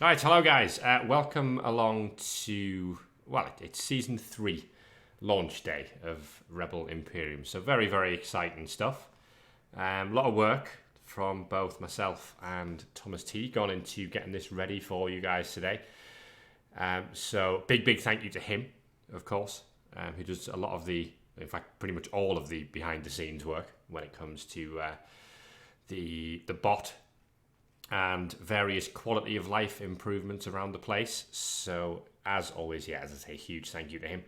All right, hello guys. Welcome along to, it's season 3 launch day of REBBL Imperium. So very, very exciting stuff. A lot of work from both myself and Thomas T gone into getting this ready for you guys today. So big thank you to him, of course, who does a lot of in fact, pretty much all of the behind the scenes work when it comes to the bot and various quality of life improvements around the place. So as always, as I say, huge thank you to him.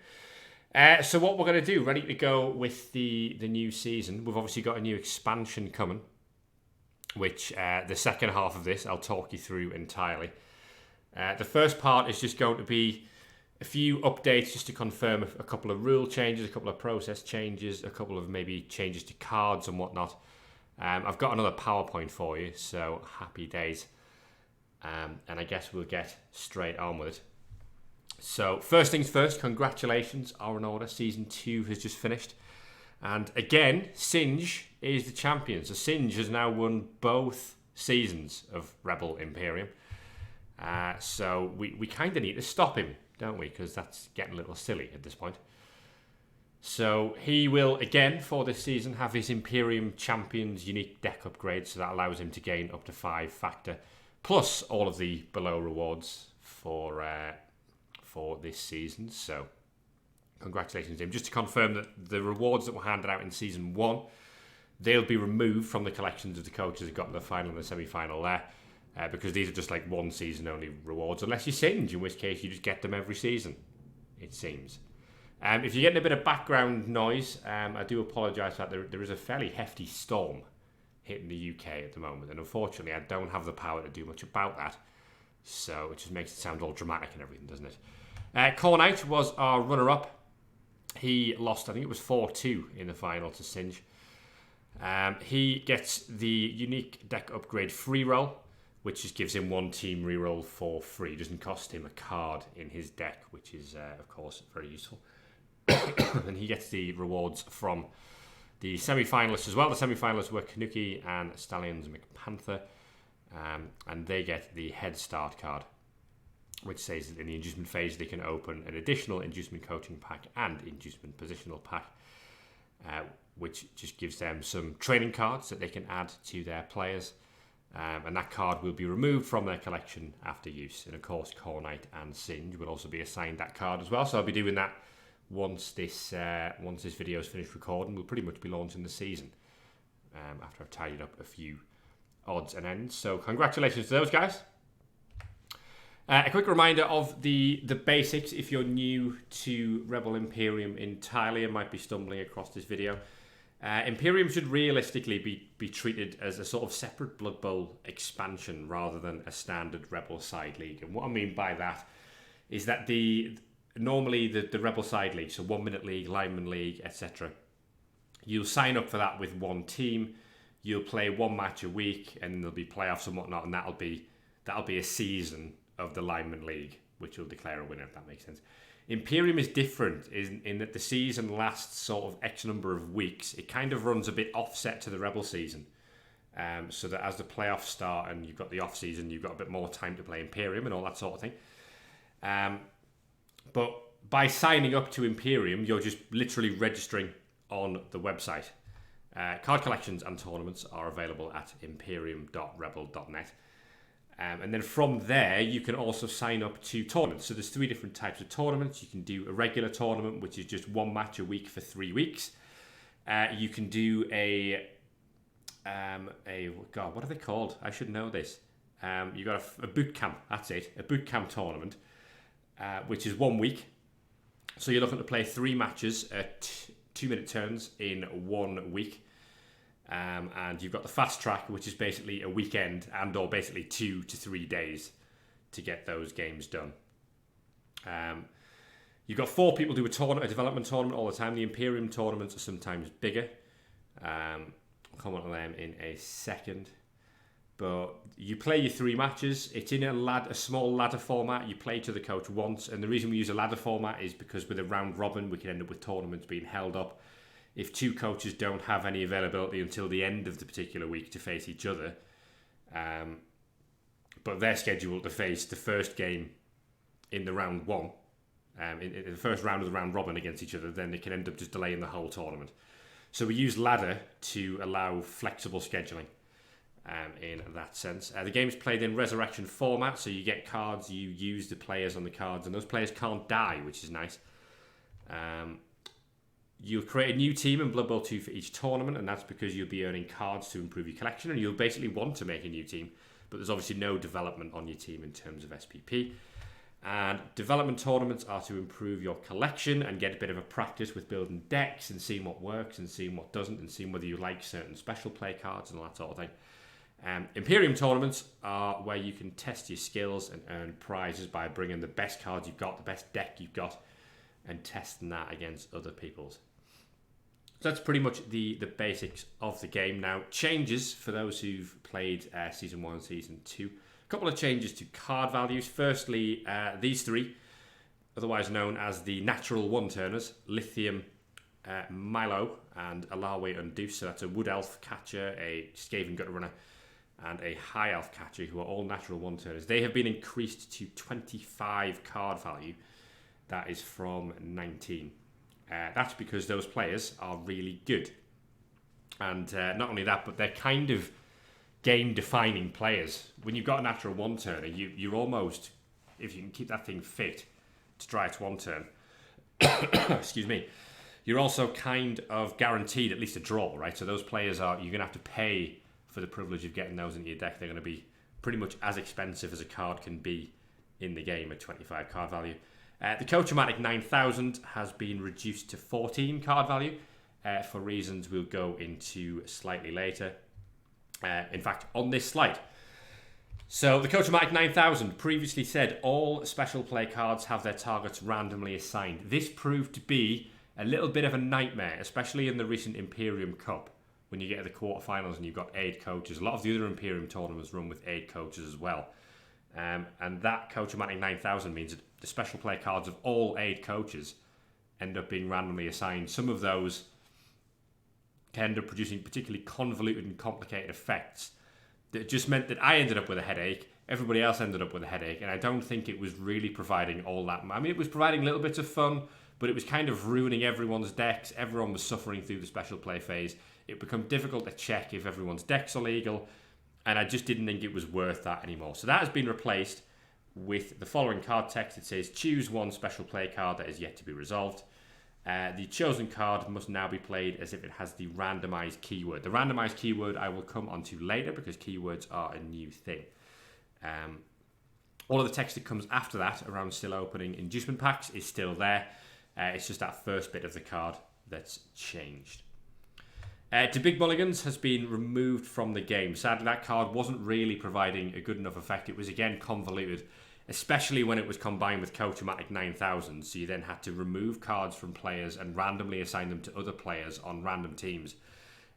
So what we're going to do, ready to go with the new season. We've obviously got a new expansion coming, which the second half of this I'll talk you through entirely. The first part is just going to be a few updates just to confirm a couple of rule changes, a couple of process changes, a couple of maybe changes to cards and whatnot. I've got another PowerPoint for you, so happy days. And I guess we'll get straight on with it. So first things first, congratulations, are in order. Season 2 has just finished. And again, Singe is the champion. So Singe has now won both seasons of REBBL Imperium. So we kind of need to stop him, don't we? Because that's getting a little silly at this point. So he will, again, for this season, have his Imperium Champions unique deck upgrade, so that allows him to gain up to 5 factor, plus all of the below rewards for this season. So congratulations to him. Just to confirm that the rewards that were handed out in Season 1, they'll be removed from the collections of the coaches that got in the final and the semi-final there, because these are just like one season only rewards, unless you Singe, in which case you just get them every season, it seems. If you're getting a bit of background noise, I do apologise for that. There is a fairly hefty storm hitting the UK at the moment, and unfortunately I don't have the power to do much about that. So it just makes it sound all dramatic and everything, doesn't it? Cornite was our runner-up. He lost, I think it was 4-2 in the final to Singe. He gets the unique deck upgrade free roll, which just gives him one team reroll for free. It doesn't cost him a card in his deck, which is, of course, very useful. And he gets the rewards from the semi-finalists as well. The semi-finalists were Kanuki and Stallions McPanther, and they get the Head Start card, which says that in the inducement phase they can open an additional inducement coaching pack and inducement positional pack, which just gives them some training cards that they can add to their players, and that card will be removed from their collection after use. And of course, Cornite and Singe will also be assigned that card as well. So I'll be doing that once this video is finished recording. We'll pretty much be launching the season after I've tidied up a few odds and ends. So congratulations to those guys. A quick reminder of the basics if you're new to REBBL Imperium entirely and might be stumbling across this video. Imperium should realistically be treated as a sort of separate Blood Bowl expansion rather than a standard REBBL side league. And what I mean by that is that normally the REBBL side league, so 1 minute league, lineman league, etc., you'll sign up for that with one team. You'll play one match a week, and there'll be playoffs and whatnot, and that'll be a season of the lineman league, which will declare a winner, if that makes sense. Imperium is different in that the season lasts sort of X number of weeks. It kind of runs a bit offset to the REBBL season, so that as the playoffs start and you've got the off season, you've got a bit more time to play Imperium and all that sort of thing. But by signing up to Imperium, you're just literally registering on the website. Card collections and tournaments are available at imperium.rebel.net. And then from there, you can also sign up to tournaments. So there's 3 different types of tournaments. You can do a regular tournament, which is just 1 match a week for 3 weeks. You can do what are they called? I should know this. You've got a boot camp. That's it. A boot camp tournament, which is 1 week. So you're looking to play 3 matches at 2-minute turns in 1 week. And you've got the fast track, which is basically a weekend or basically 2 to 3 days to get those games done. You've got 4 people do a development tournament all the time. The Imperium tournaments are sometimes bigger. I'll comment on them in a second. But you play your 3 matches. It's in a small ladder format. You play to the coach once. And the reason we use a ladder format is because with a round robin, we can end up with tournaments being held up if 2 coaches don't have any availability until the end of the particular week to face each other. but they're scheduled to face the first game in the round one, in the first round of the round robin against each other. Then it can end up just delaying the whole tournament. So we use ladder to allow flexible scheduling in that sense. The game is played in resurrection format, so you get cards, you use the players on the cards, and those players can't die, which is nice. You'll create a new team in Blood Bowl 2 for each tournament, and that's because you'll be earning cards to improve your collection, and you'll basically want to make a new team, but there's obviously no development on your team in terms of SPP. And development tournaments are to improve your collection and get a bit of a practice with building decks and seeing what works and seeing what doesn't and seeing whether you like certain special play cards and all that sort of thing. Imperium tournaments are where you can test your skills and earn prizes by bringing the best cards you've got, the best deck you've got, and testing that against other people's. So that's pretty much the basics of the game. Now, changes for those who've played Season 1 and Season 2. A couple of changes to card values. Firstly, these three, otherwise known as the natural one-turners, Lithium, Milo, and Alawe Unduce. So that's a Wood Elf catcher, a Skaven Gutter Runner, and a High Elf catcher, who are all natural one-turners. They have been increased to 25 card value. That is from 19. That's because those players are really good. And not only that, but they're kind of game-defining players. When you've got a natural one-turner, you're almost, if you can keep that thing fit to try its one turn, excuse me, you're also kind of guaranteed at least a draw, right? So those players you're going to have to pay for the privilege of getting those into your deck. They're going to be pretty much as expensive as a card can be in the game at 25 card value. The Coach-O-Matic 9000 has been reduced to 14 card value for reasons we'll go into slightly later. In fact, on this slide. So the Coach-O-Matic 9000 previously said all special play cards have their targets randomly assigned. This proved to be a little bit of a nightmare, especially in the recent Imperium Cup, when you get to the quarterfinals and you've got 8 coaches. A lot of the other Imperium tournaments run with 8 coaches as well. And that Coach-O-Matic 9000 means that the special play cards of all 8 coaches end up being randomly assigned. Some of those can end up producing particularly convoluted and complicated effects that just meant that I ended up with a headache, everybody else ended up with a headache, and I don't think it was really providing all that. I mean, it was providing little bits of fun, but it was kind of ruining everyone's decks. Everyone was suffering through the special play phase. It became difficult to check if everyone's decks are legal, and I just didn't think it was worth that anymore. So that has been replaced with the following card text. It says, choose one special play card that is yet to be resolved. The chosen card must now be played as if it has the randomized keyword. The randomized keyword I will come onto later because keywords are a new thing. All of the text that comes after that around still opening inducement packs is still there. It's just that first bit of the card that's changed. To Big Mulligans has been removed from the game. Sadly, that card wasn't really providing a good enough effect. It was again convoluted, especially when it was combined with Coach-O-Matic 9000. So you then had to remove cards from players and randomly assign them to other players on random teams.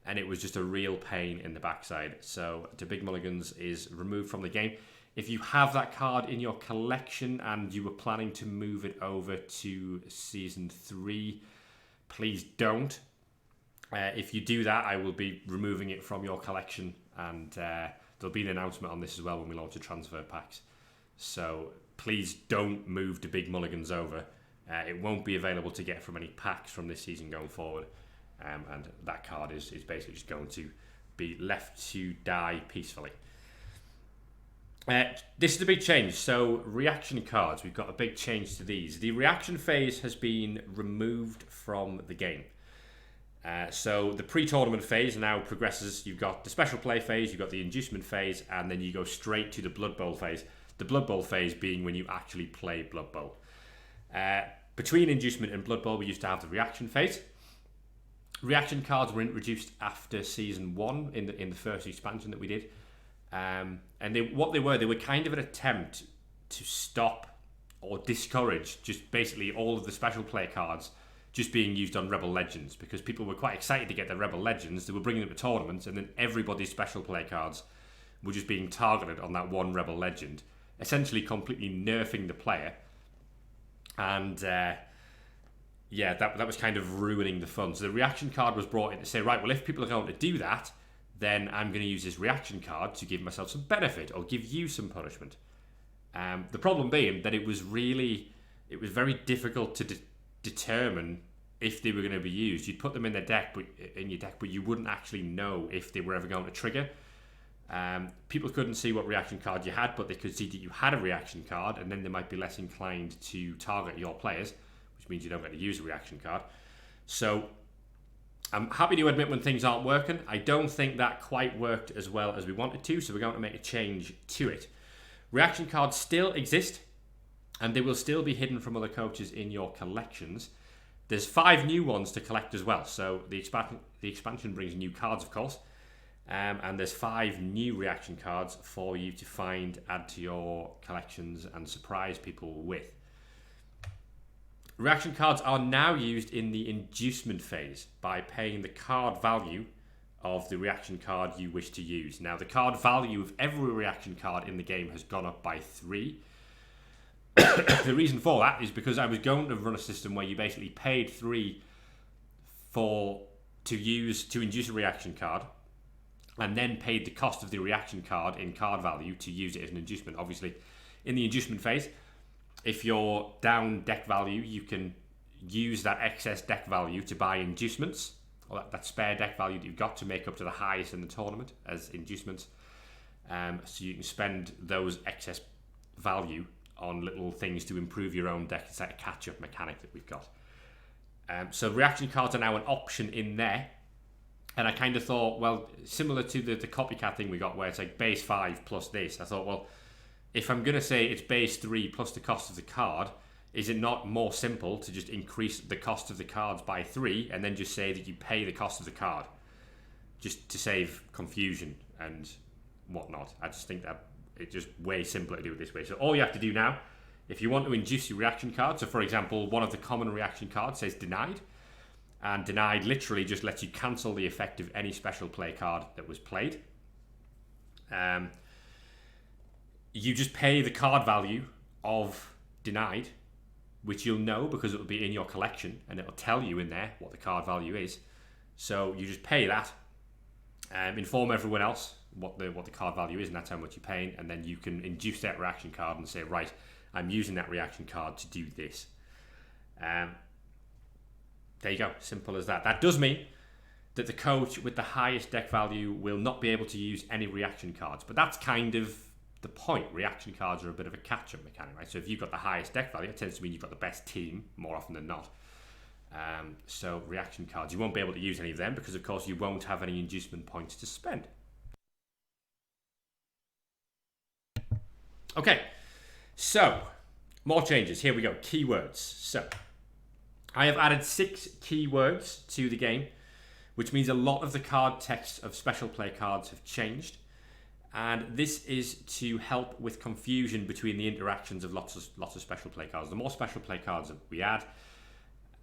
And it was just a real pain in the backside. So To Big Mulligans is removed from the game. If you have that card in your collection and you were planning to move it over to Season 3, please don't. If you do that, I will be removing it from your collection, and there'll be an announcement on this as well when we launch the transfer packs. So please don't move the Big Mulligans over. It won't be available to get from any packs from this season going forward, and that card is basically just going to be left to die peacefully. This is a big change. So reaction cards, we've got a big change to these. The reaction phase has been removed from the game. So the pre-tournament phase now progresses. You've got the special play phase, you've got the inducement phase, and then you go straight to the Blood Bowl phase. The Blood Bowl phase being when you actually play Blood Bowl. Between inducement and Blood Bowl, we used to have the reaction phase. Reaction cards were introduced after Season 1 in the first expansion that we did. And they were kind of an attempt to stop or discourage just basically all of the special play cards just being used on REBBL Legends, because people were quite excited to get their REBBL Legends. They were bringing them to tournaments, and then everybody's special play cards were just being targeted on that one REBBL Legend, essentially completely nerfing the player. And that was kind of ruining the fun. So the reaction card was brought in to say, right, well, if people are going to do that, then I'm going to use this reaction card to give myself some benefit or give you some punishment. The problem being that it was very difficult to determine if they were going to be used. You'd put them in your deck, but you wouldn't actually know if they were ever going to trigger. People couldn't see what reaction card you had, but they could see that you had a reaction card, and then they might be less inclined to target your players, which means you don't get to use a reaction card. So I'm happy to admit when things aren't working. I don't think that quite worked as well as we wanted to, so we're going to make a change to it. Reaction cards still exist, and they will still be hidden from other coaches in your collections. There's 5 new ones to collect as well, so the expansion brings new cards, of course, and there's 5 new reaction cards for you to find, add to your collections, and surprise people with. Reaction cards are now used in the inducement phase by paying the card value of the reaction card you wish to use. Now, the card value of every reaction card in the game has gone up by 3. The reason for that is because I was going to run a system where you basically paid 3 to induce a reaction card, and then paid the cost of the reaction card in card value to use it as an inducement. Obviously, in the inducement phase, if you're down deck value, you can use that excess deck value to buy inducements, or that spare deck value that you've got to make up to the highest in the tournament as inducements. So you can spend those excess value on little things to improve your own deck. It's like a catch-up mechanic that we've got. So reaction cards are now an option in there. And I kind of thought, well, similar to the copycat thing we got where it's like base 5 plus this. I thought, well, if I'm going to say it's base 3 plus the cost of the card, is it not more simple to just increase the cost of the cards by 3 and then just say that you pay the cost of the card? Just to save confusion and whatnot. I just think that it's just way simpler to do it this way. So all you have to do now, if you want to induce your reaction card, so for example, one of the common reaction cards says denied, and denied literally just lets you cancel the effect of any special play card that was played. You just pay the card value of denied, which you'll know because it will be in your collection and it will tell you in there what the card value is. So you just pay that, inform everyone else what the card value is, and that's how much you're paying, and then you can induce that reaction card and say, right, I'm using that reaction card to do this. There you go, simple as that. That does mean that the coach with the highest deck value will not be able to use any reaction cards, but that's kind of the point. Reaction cards are a bit of a catch-up mechanic, right? So if you've got the highest deck value, it tends to mean you've got the best team more often than not. So reaction cards, you won't be able to use any of them because, of course, you won't have any inducement points to spend. Okay, so more changes. Here we go. Keywords. So I have added 6 keywords to the game, which means a lot of the card text of special play cards have changed. And this is to help with confusion between the interactions of lots of special play cards. The more special play cards that we add,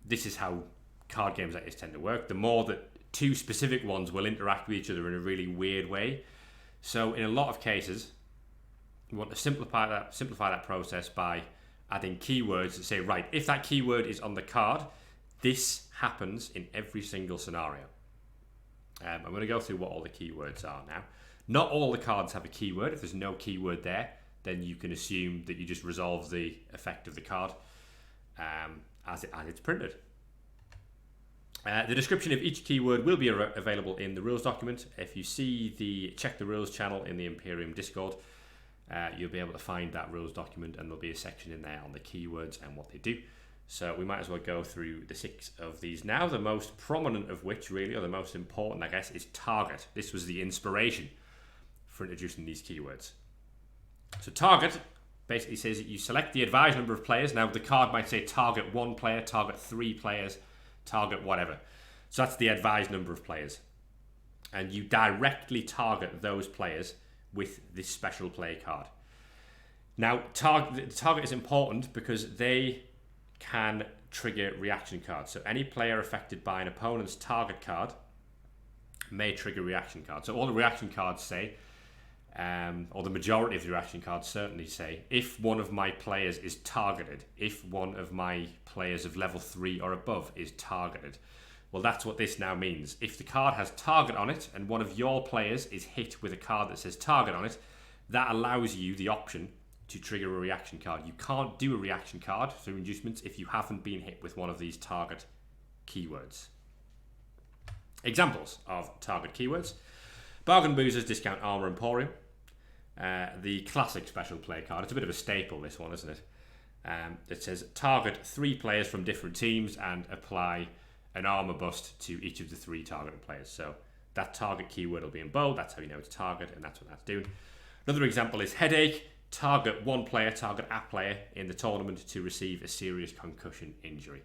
this is how card games like this tend to work. The more that 2 specific ones will interact with each other in a really weird way. So in a lot of cases, we want to simplify that process by adding keywords that say, right, if that keyword is on the card, this happens in every single scenario. I'm going to go through what all the keywords are now. Not all the cards have a keyword. If there's no keyword there, then you can assume that you just resolve the effect of the card as it's printed. The description of each keyword will be available in the rules document. If you see the Check the Rules channel in the Imperium Discord, you'll be able to find that rules document, and there'll be a section in there on the keywords and what they do. So we might as well go through the 6 of these now. The most prominent of which, really, or the most important, I guess, is target. This was the inspiration for introducing these keywords. So target basically says that you select the advised number of players. Now the card might say target 1 player, target 3 players, target whatever. So that's the advised number of players. And you directly target those players with this special play card. Now, the target is important because they can trigger reaction cards. So any player affected by an opponent's target card may trigger reaction cards. So all the reaction cards say, or the majority of the reaction cards certainly say, if one of my players is targeted, if one of my players of level 3 or above is targeted, Well, that's what this now means. If the card has target on it and one of your players is hit with a card that says target on it, that allows you the option to trigger a reaction card. You can't do a reaction card through inducements if you haven't been hit with one of these target keywords. Examples of target keywords: Bargain Boozers, Discount Armor Emporium. The classic special play card. It's a bit of a staple, this one, isn't it? It says target 3 players from different teams and apply an armor bust to each of the 3 targeted players. So that target keyword will be in bold. That's how you know it's target, and that's what that's doing. Another example is Headache. Target 1 player, target a player in the tournament to receive a serious concussion injury.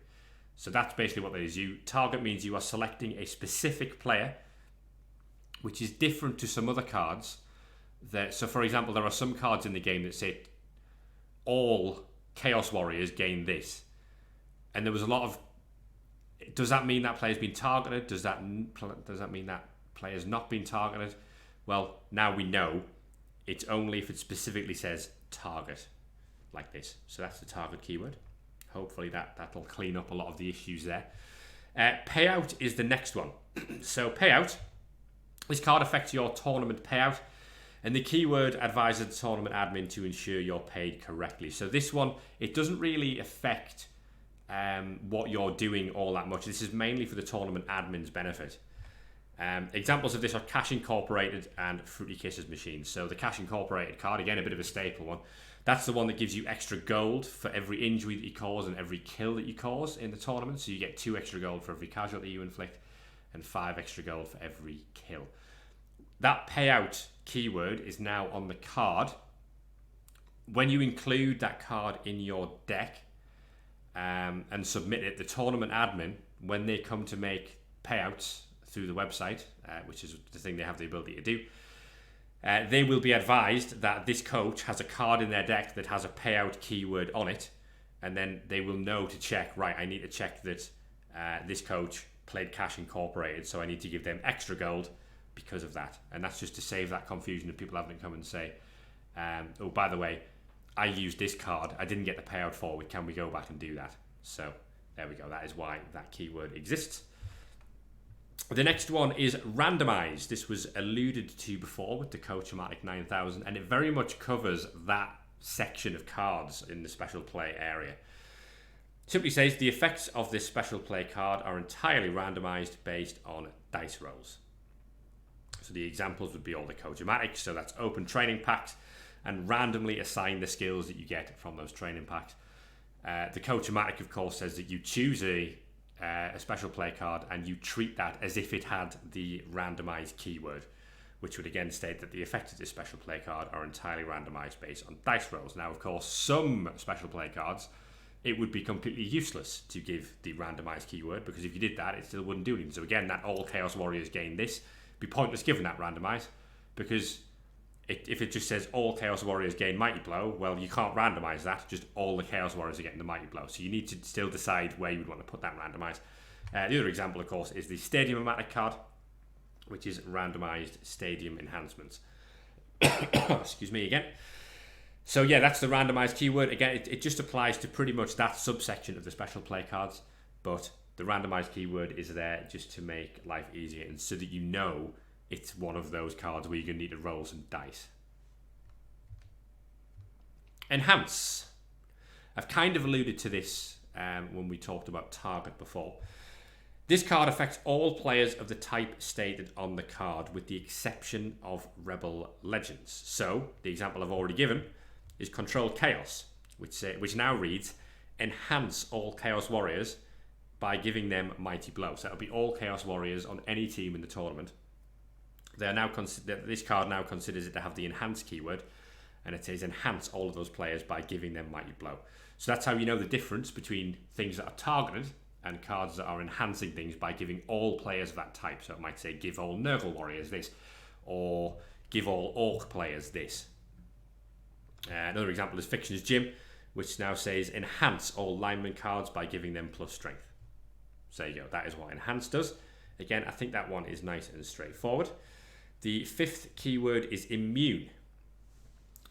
So that's basically what that is. Target means you are selecting a specific player, which is different to some other cards. So for example, there are some cards in the game that say all Chaos Warriors gain this. And there was a lot of... Does that mean that player's been targeted? Does that mean that player's not been targeted? Well, now we know it's only if it specifically says target, like this. So that's the target keyword. Hopefully that'll clean up a lot of the issues there. Payout is the next one. So Payout, this card affects your tournament payout, and the keyword advises the tournament admin to ensure you're paid correctly. So this one, it doesn't really affect what you're doing all that much. This is mainly for the tournament admin's benefit. Examples of this are Cash Incorporated and Fruity Kisses machines. So the Cash Incorporated card, again, a bit of a staple one. That's the one that gives you extra gold for every injury that you cause and every kill that you cause in the tournament. So you get 2 extra gold for every casualty you inflict and 5 extra gold for every kill. That payout keyword is now on the card. When you include that card in your deck and submit it, the tournament admin, when they come to make payouts through the website, which is the thing they have the ability to do, they will be advised that this coach has a card in their deck that has a payout keyword on it, and then they will know to check, right, I need to check that this coach played Cash Incorporated, so I need to give them extra gold because of that. And that's just to save that confusion of people having to come and say, oh, by the way, I used this card, I didn't get the payout for it, can we go back and do that? So there we go, that is why that keyword exists. The next one is Randomize. This was alluded to before with the Coach-O-Matic 9000, and it very much covers that section of cards in the special play area. Simply says the effects of this special play card are entirely randomized based on dice rolls. So the examples would be all the Coach-O-Matics, so that's open training packs and randomly assign the skills that you get from those training packs. The Coach-O-Matic, of course, says that you choose a special play card and you treat that as if it had the randomized keyword, which would again state that the effects of this special play card are entirely randomized based on dice rolls. Now, of course, some special play cards, it would be completely useless to give the randomized keyword, because if you did that, it still wouldn't do anything. So again, that all Chaos Warriors gain this, be pointless giving that randomized, because if it just says all Chaos Warriors gain Mighty Blow, well, you can't randomize that, just all the Chaos Warriors are getting the Mighty Blow. So you need to still decide where you would want to put that randomized. The other example, of course, is the Stadium-O-Matic card, which is randomized stadium enhancements. Excuse me again. So yeah, that's the randomized keyword. Again, it just applies to pretty much that subsection of the special play cards, but the randomized keyword is there just to make life easier and so that you know it's one of those cards where you're going to need to roll some dice. Enhance. I've kind of alluded to this when we talked about target before. This card affects all players of the type stated on the card, with the exception of REBBL Legends. So, the example I've already given is Control Chaos, which now reads, enhance all Chaos Warriors by giving them Mighty Blow. So that'll be all Chaos Warriors on any team in the tournament. They are now this card now considers it to have the enhance keyword, and it says enhance all of those players by giving them Mighty Blow. So that's how you know the difference between things that are targeted and cards that are enhancing things by giving all players of that type. So it might say give all Nurgle Warriors this, or give all Orc players this. Another example is Fiction's Gym, which now says enhance all lineman cards by giving them plus strength. So there you go, that is what enhance does. Again, I think that one is nice and straightforward. The fifth keyword is immune.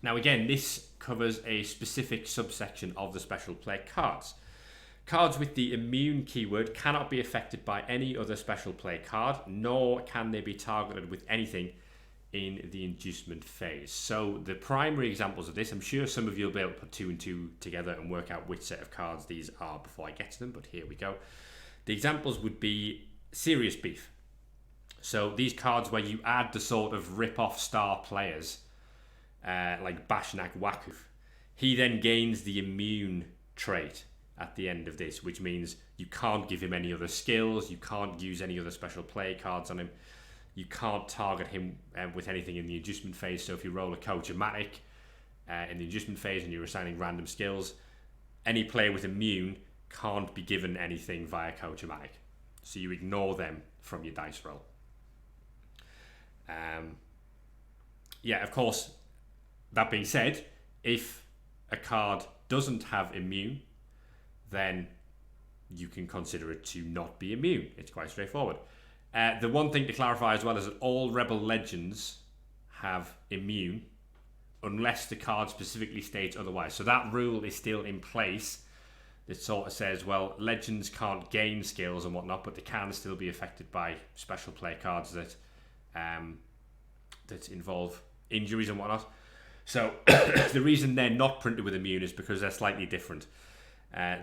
Now again, this covers a specific subsection of the special play cards. Cards with the immune keyword cannot be affected by any other special play card, nor can they be targeted with anything in the inducement phase. So the primary examples of this, I'm sure some of you will be able to put 2 and 2 together and work out which set of cards these are before I get to them, but here we go. The examples would be serious beef. So these cards where you add the sort of rip-off star players, like Bashnak Wakuf. He then gains the immune trait at the end of this, which means you can't give him any other skills, you can't use any other special play cards on him, you can't target him with anything in the adjustment phase. So if you roll a Coach-O-Matic in the adjustment phase and you're assigning random skills, any player with immune can't be given anything via Coach-O-Matic. So you ignore them from your dice roll. Yeah, of course, that being said, if a card doesn't have immune, then you can consider it to not be immune. It's quite straightforward. The one thing to clarify as well is that all Rebel Legends have immune unless the card specifically states otherwise. So that rule is still in place. It sort of says, well, Legends can't gain skills and whatnot, but they can still be affected by special play cards that involve injuries and whatnot. So the reason they're not printed with immune is because they're slightly different.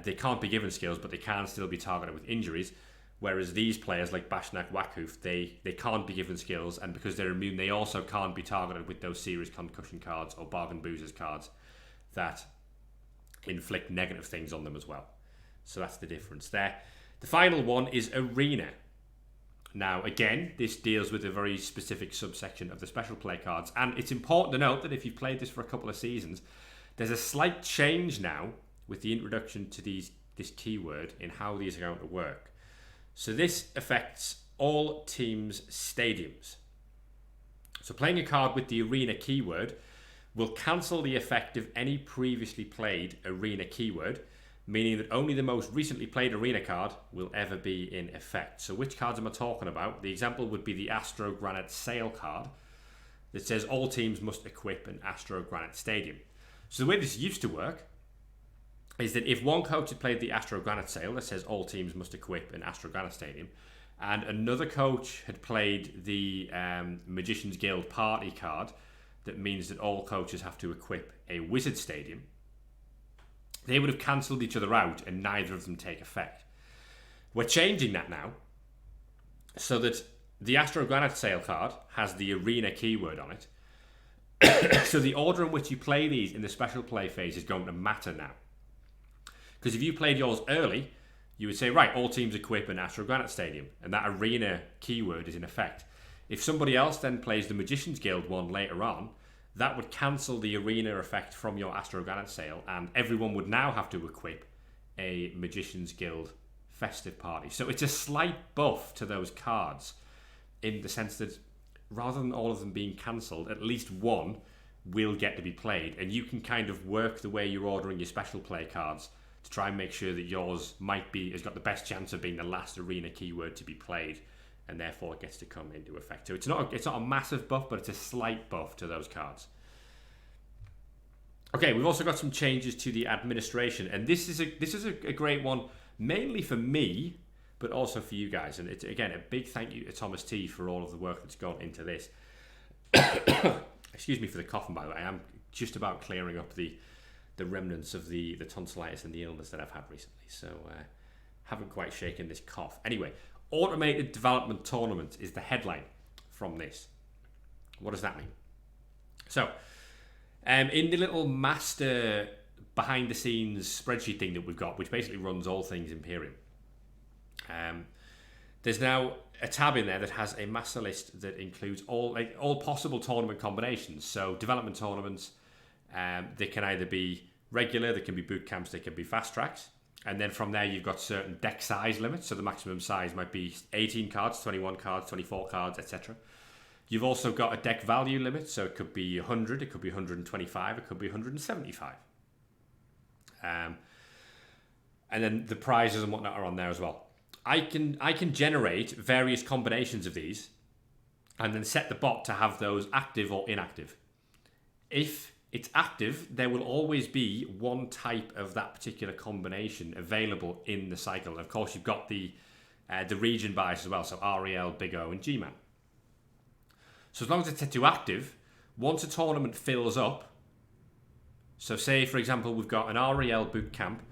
They can't be given skills, but they can still be targeted with injuries. Whereas these players like Bashnak Wakuf, they can't be given skills, and because they're immune, they also can't be targeted with those serious concussion cards or bargain boozers cards that inflict negative things on them as well. So that's the difference there. The final one is Arena. Now, again, this deals with a very specific subsection of the special play cards, and it's important to note that if you've played this for a couple of seasons, there's a slight change now with the introduction to this keyword in how these are going to work. So this affects all teams' stadiums. So playing a card with the Arena keyword will cancel the effect of any previously played Arena keyword, meaning that only the most recently played Arena card will ever be in effect. So which cards am I talking about? The example would be the Astro Granite Sail card that says all teams must equip an Astro Granite Stadium. So the way this used to work is that if one coach had played the Astro Granite Sail that says all teams must equip an Astro Granite Stadium, and another coach had played the Magician's Guild Party card that means that all coaches have to equip a Wizard Stadium, they would have cancelled each other out and neither of them take effect. We're changing that now so that the Astro Granite Sail card has the Arena keyword on it. So the order in which you play these in the special play phase is going to matter now. Because if you played yours early, you would say, right, all teams equip an Astro Granite Stadium, and that Arena keyword is in effect. If somebody else then plays the Magician's Guild one later on, that would cancel the Arena effect from your Astro Granite Sail, and everyone would now have to equip a Magician's Guild Festive Party. So it's a slight buff to those cards in the sense that rather than all of them being cancelled, at least one will get to be played, and you can kind of work the way you're ordering your special play cards to try and make sure that yours has got the best chance of being the last Arena keyword to be played, and therefore it gets to come into effect. So it's not a massive buff, but it's a slight buff to those cards. Okay, we've also got some changes to the administration, and this is a great one, mainly for me, but also for you guys. And it's, again, a big thank you to Thomas T for all of the work that's gone into this. Excuse me for the coughing, by the way. I am just about clearing up the remnants of the tonsillitis and the illness that I've had recently, so haven't quite shaken this cough. Anyway, automated development tournament is the headline from this. What does that mean? So, in the little master behind the scenes spreadsheet thing that we've got, which basically runs all things Imperium, there's now a tab in there that has a master list that includes all possible tournament combinations. So development tournaments, they can either be regular, they can be boot camps, they can be fast tracks. And then from there, you've got certain deck size limits. So the maximum size might be 18 cards, 21 cards, 24 cards, etc. You've also got a deck value limit. So it could be 100, it could be 125, it could be 175. And then the prizes and whatnot are on there as well. I can generate various combinations of these and then set the bot to have those active or inactive. If it's active, there will always be one type of that particular combination available in the cycle. Of course, you've got the region bias as well, so REL, Big O, and G-Man. So as long as it's set to active, once a tournament fills up, so say, for example, we've got an REL boot camp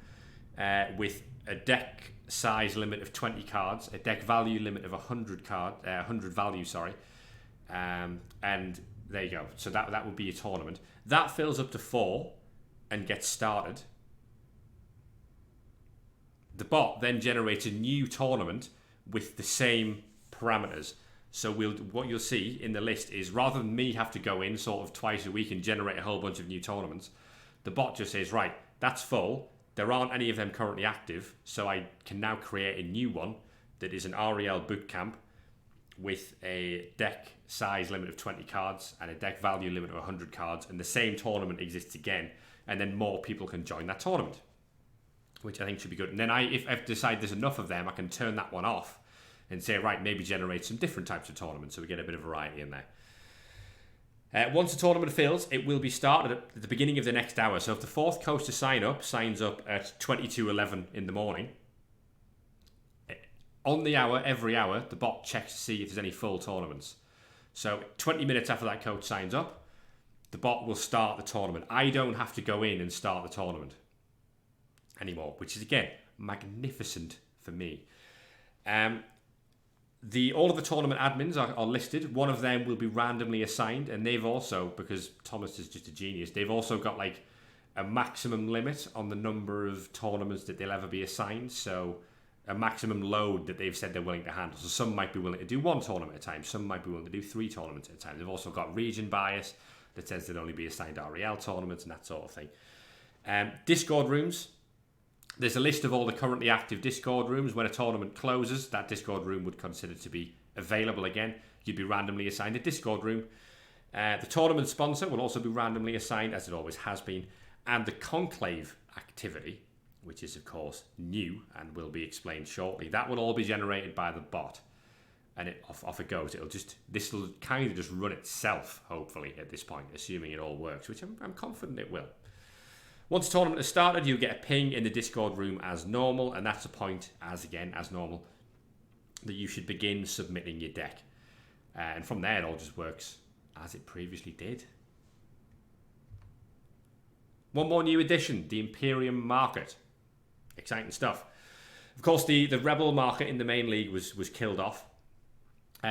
with a deck size limit of 20 cards, a deck value limit of 100 value, and there you go. So that would be a tournament. That fills up to 4 and gets started. The bot then generates a new tournament with the same parameters. So what you'll see in the list is, rather than me have to go in sort of twice a week and generate a whole bunch of new tournaments, the bot just says, right, that's full. There aren't any of them currently active, so I can now create a new one that is an REL bootcamp with a deck size limit of 20 cards and a deck value limit of 100 cards, and the same tournament exists again, and then more people can join that tournament, which I think should be good. And then if I decide there's enough of them, I can turn that one off and say, right, maybe generate some different types of tournaments, so we get a bit of variety in there. Once the tournament fills, it will be started at the beginning of the next hour. So if the fourth coach to signs up at 22:11 in the morning, on the hour, every hour, the bot checks to see if there's any full tournaments. So 20 minutes after that coach signs up, the bot will start the tournament. I don't have to go in and start the tournament anymore, which is, again, magnificent for me. All of the tournament admins are listed. One of them will be randomly assigned, and they've also, because Thomas is just a genius, they've also got like a maximum limit on the number of tournaments that they'll ever be assigned. So a maximum load that they've said they're willing to handle. So some might be willing to do 1 tournament at a time. Some might be willing to do 3 tournaments at a time. They've also got region bias that says they'll only be assigned REL tournaments and that sort of thing. Discord rooms. There's a list of all the currently active Discord rooms. When a tournament closes, that Discord room would consider to be available again. You'd be randomly assigned a Discord room. The tournament sponsor will also be randomly assigned, as it always has been. And the Conclave activity, which is, of course, new and will be explained shortly, that will all be generated by the bot. And off it goes. This will kind of just run itself, hopefully, at this point, assuming it all works, which I'm confident it will. Once the tournament has started, you get a ping in the Discord room as normal, and that's a point, as normal, that you should begin submitting your deck. And from there, it all just works as it previously did. One more new addition, the Imperium Market. Exciting stuff. Of course, the REBBL Market in the main league was killed off.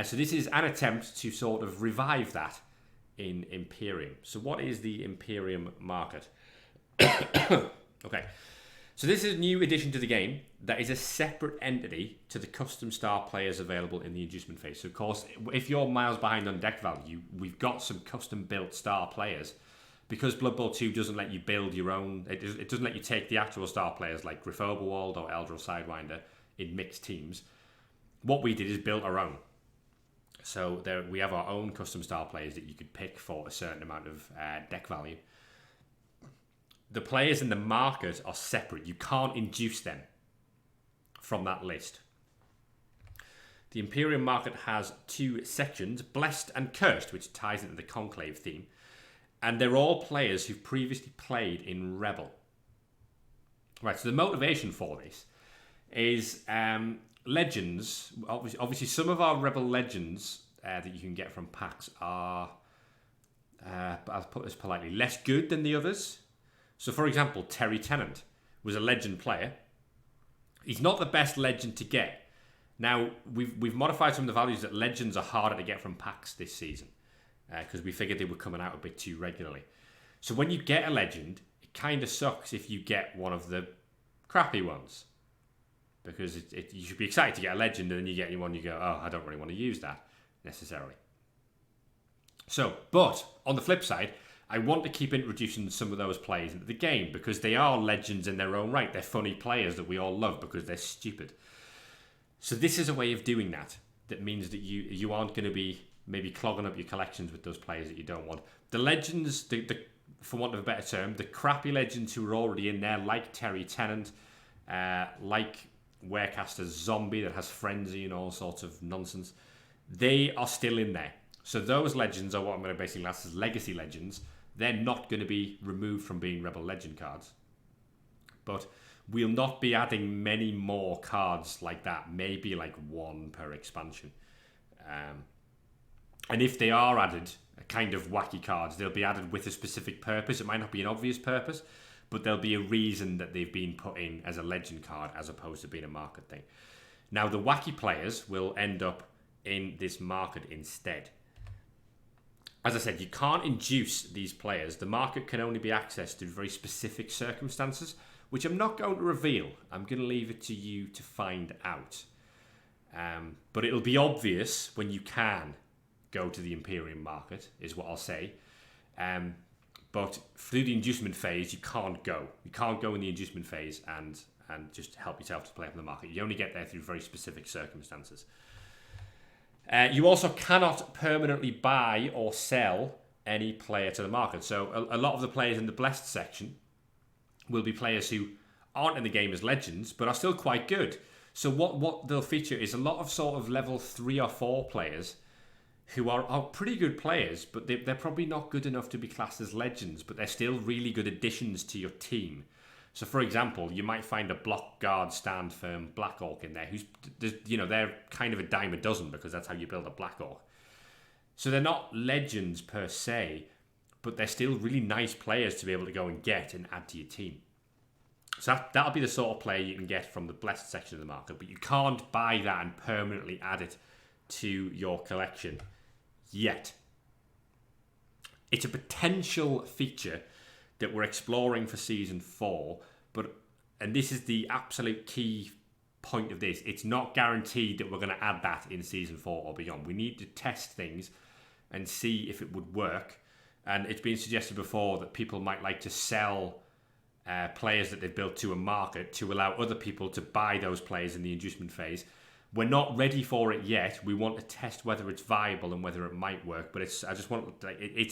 So this is an attempt to sort of revive that in Imperium. So what is the Imperium Market? Okay, so this is a new addition to the game that is a separate entity to the custom star players available in the inducement phase. So of course, if you're miles behind on deck value, we've got some custom built star players. Because Blood Bowl 2 doesn't let you build your own, it doesn't let you take the actual star players like Griff Oberwald or Eldril Sidewinder in mixed teams. What we did is built our own. So we have our own custom star players that you could pick for a certain amount of deck value. The players in the market are separate. You can't induce them from that list. The Imperium Market has 2 sections, Blessed and Cursed, which ties into the Conclave theme. And they're all players who've previously played in REBBL. Right, so the motivation for this is legends. Obviously, some of our REBBL legends that you can get from packs are, I'll put this politely, less good than the others. So, for example, Terry Tennant was a legend player. He's not the best legend to get. Now, we've modified some of the values that legends are harder to get from packs this season because we figured they were coming out a bit too regularly. So when you get a legend, it kind of sucks if you get one of the crappy ones because you should be excited to get a legend and then you get one you go, oh, I don't really want to use that necessarily. So, but on the flip side, I want to keep introducing some of those players into the game because they are legends in their own right. They're funny players that we all love because they're stupid. So this is a way of doing that. That means that you aren't going to be maybe clogging up your collections with those players that you don't want. The legends, for want of a better term, the crappy legends who are already in there, like Terry Tennant, like Warecaster Zombie that has Frenzy and all sorts of nonsense, they are still in there. So those legends are what I'm going to basically class as legacy legends. they're not going to be removed from being Rebel Legend cards. But we'll not be adding many more cards like that, maybe like one per expansion. And if they are added, kind of wacky cards, they'll be added with a specific purpose. It might not be an obvious purpose, but there'll be a reason that they've been put in as a legend card as opposed to being a market thing. Now, the wacky players will end up in this market instead. As I said, you can't induce these players. The market can only be accessed through very specific circumstances, which I'm not going to reveal. I'm going to leave it to you to find out. But it'll be obvious when you can go to the Imperium Market, is what I'll say. But through the inducement phase, you can't go. You can't go in the inducement phase and just help yourself to play up in the market. You only get there through very specific circumstances. You also cannot permanently buy or sell any player to the market. So a lot of the players in the Blessed section will be players who aren't in the game as legends, but are still quite good. So what they'll feature is a lot of sort of level 3 or 4 players who are pretty good players, but they're probably not good enough to be classed as legends, but they're still really good additions to your team. So, for example, you might find a block guard stand firm Black Orc in there, who's, they're kind of a dime a dozen because that's how you build a Black Orc. So they're not legends per se, but they're still really nice players to be able to go and get and add to your team. So that'll be the sort of player you can get from the Blessed section of the market, but you can't buy that and permanently add it to your collection yet. It's a potential feature that we're exploring for Season 4, and this is the absolute key point of this, it's not guaranteed that we're going to add that in Season 4 or beyond. We need to test things and see if it would work. And it's been suggested before that people might like to sell players that they've built to a market to allow other people to buy those players in the inducement phase. We're not ready for it yet. We want to test whether it's viable and whether it might work. But it's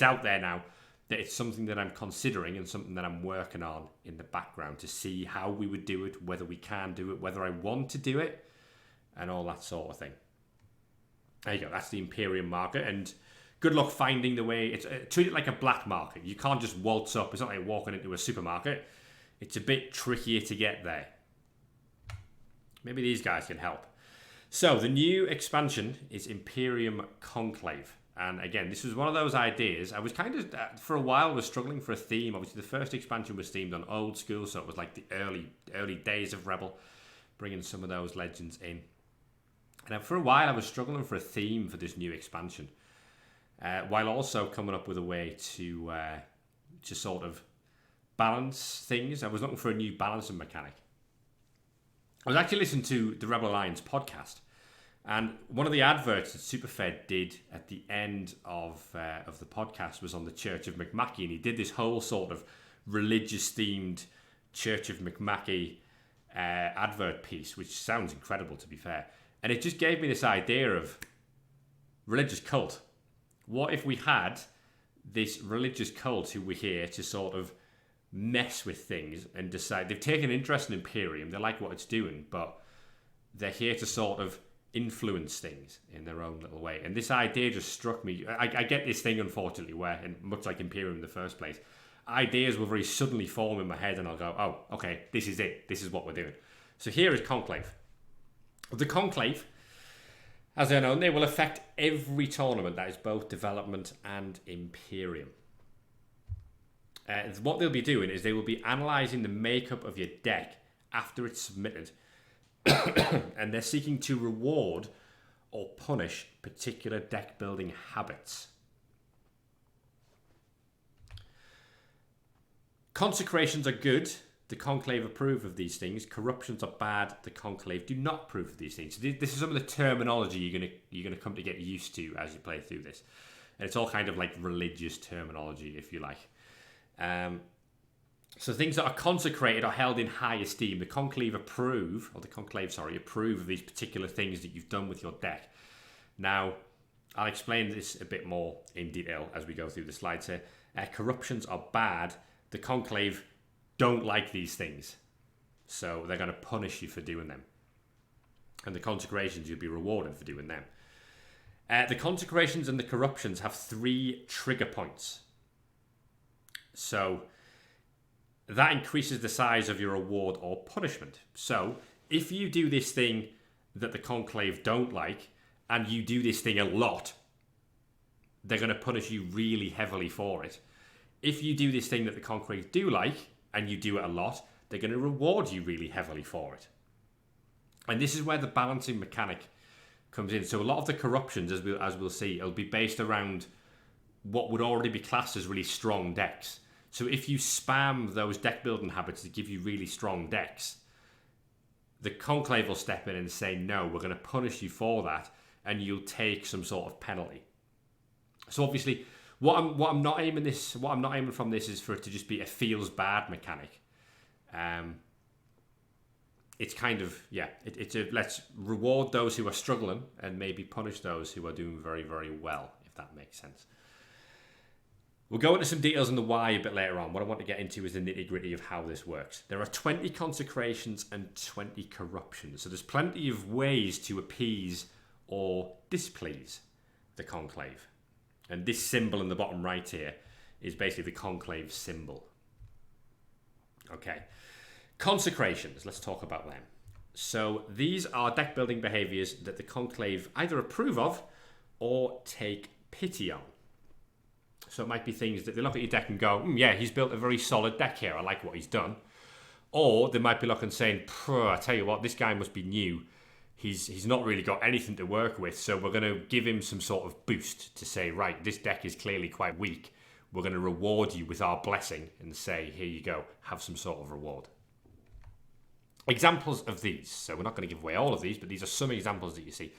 out there now that it's something that I'm considering and something that I'm working on in the background to see how we would do it, whether we can do it, whether I want to do it, and all that sort of thing. There you go. That's the Imperium Market, and good luck finding the way. Treat it like a black market. You can't just waltz up. It's not like walking into a supermarket. It's a bit trickier to get there. Maybe these guys can help. So the new expansion is Imperium Conclave. And again, this was one of those ideas. I was kind of, for a while, was struggling for a theme. Obviously, the first expansion was themed on old school, so it was like the early days of Rebel, bringing some of those legends in. And for a while, I was struggling for a theme for this new expansion, while also coming up with a way to sort of balance things. I was looking for a new balancing mechanic. I was actually listening to the Rebel Alliance podcast, and one of the adverts that Superfed did at the end of the podcast was on the Church of McMackey, and he did this whole sort of religious-themed Church of McMackey advert piece, which sounds incredible, to be fair. And it just gave me this idea of religious cult. What if we had this religious cult who were here to sort of mess with things and decide they've taken interest in Imperium, they like what it's doing, but they're here to sort of influence things in their own little way. And this idea just struck me. I get this thing, unfortunately, where, and much like Imperium in the first place, ideas will very suddenly form in my head and I'll go, oh, okay, this is it. This is what we're doing. So here is Conclave. The Conclave, as I know, they will affect every tournament that is both development and Imperium. What they'll be doing is they will be analysing the makeup of your deck after it's submitted, and they're seeking to reward or punish particular deck building habits. Consecrations are good. The Conclave approve of these things. Corruptions are bad. The Conclave do not approve of these things. So this is some of the terminology you're gonna come to get used to as you play through this, and it's all kind of like religious terminology, if you like. So things that are consecrated are held in high esteem. The Conclave approve of these particular things that you've done with your deck. Now, I'll explain this a bit more in detail as we go through the slides here. Corruptions are bad. The Conclave don't like these things, so they're going to punish you for doing them. And the consecrations, you'll be rewarded for doing them. The consecrations and the corruptions have 3 trigger points. So that increases the size of your reward or punishment. So if you do this thing that the Conclave don't like, and you do this thing a lot, they're going to punish you really heavily for it. If you do this thing that the Conclave do like, and you do it a lot, they're going to reward you really heavily for it. And this is where the balancing mechanic comes in. So a lot of the corruptions, as we'll see, it'll be based around what would already be classed as really strong decks. So if you spam those deck building habits to give you really strong decks, the Conclave will step in and say, no, we're going to punish you for that, and you'll take some sort of penalty. So obviously, what I'm not aiming from this is for it to just be a feels bad mechanic. It's kind of, it's a let's reward those who are struggling and maybe punish those who are doing very, very well, if that makes sense. We'll go into some details on the why a bit later on. What I want to get into is the nitty-gritty of how this works. There are 20 consecrations and 20 corruptions. So there's plenty of ways to appease or displease the Conclave. And this symbol in the bottom right here is basically the Conclave symbol. Okay. Consecrations, let's talk about them. So these are deck building behaviors that the Conclave either approve of or take pity on. So it might be things that they look at your deck and go, yeah, he's built a very solid deck here. I like what he's done. Or they might be looking and saying, I tell you what, this guy must be new. He's not really got anything to work with. So we're going to give him some sort of boost to say, right, this deck is clearly quite weak. We're going to reward you with our blessing and say, here you go, have some sort of reward. Examples of these. So we're not going to give away all of these, but these are some examples that you see.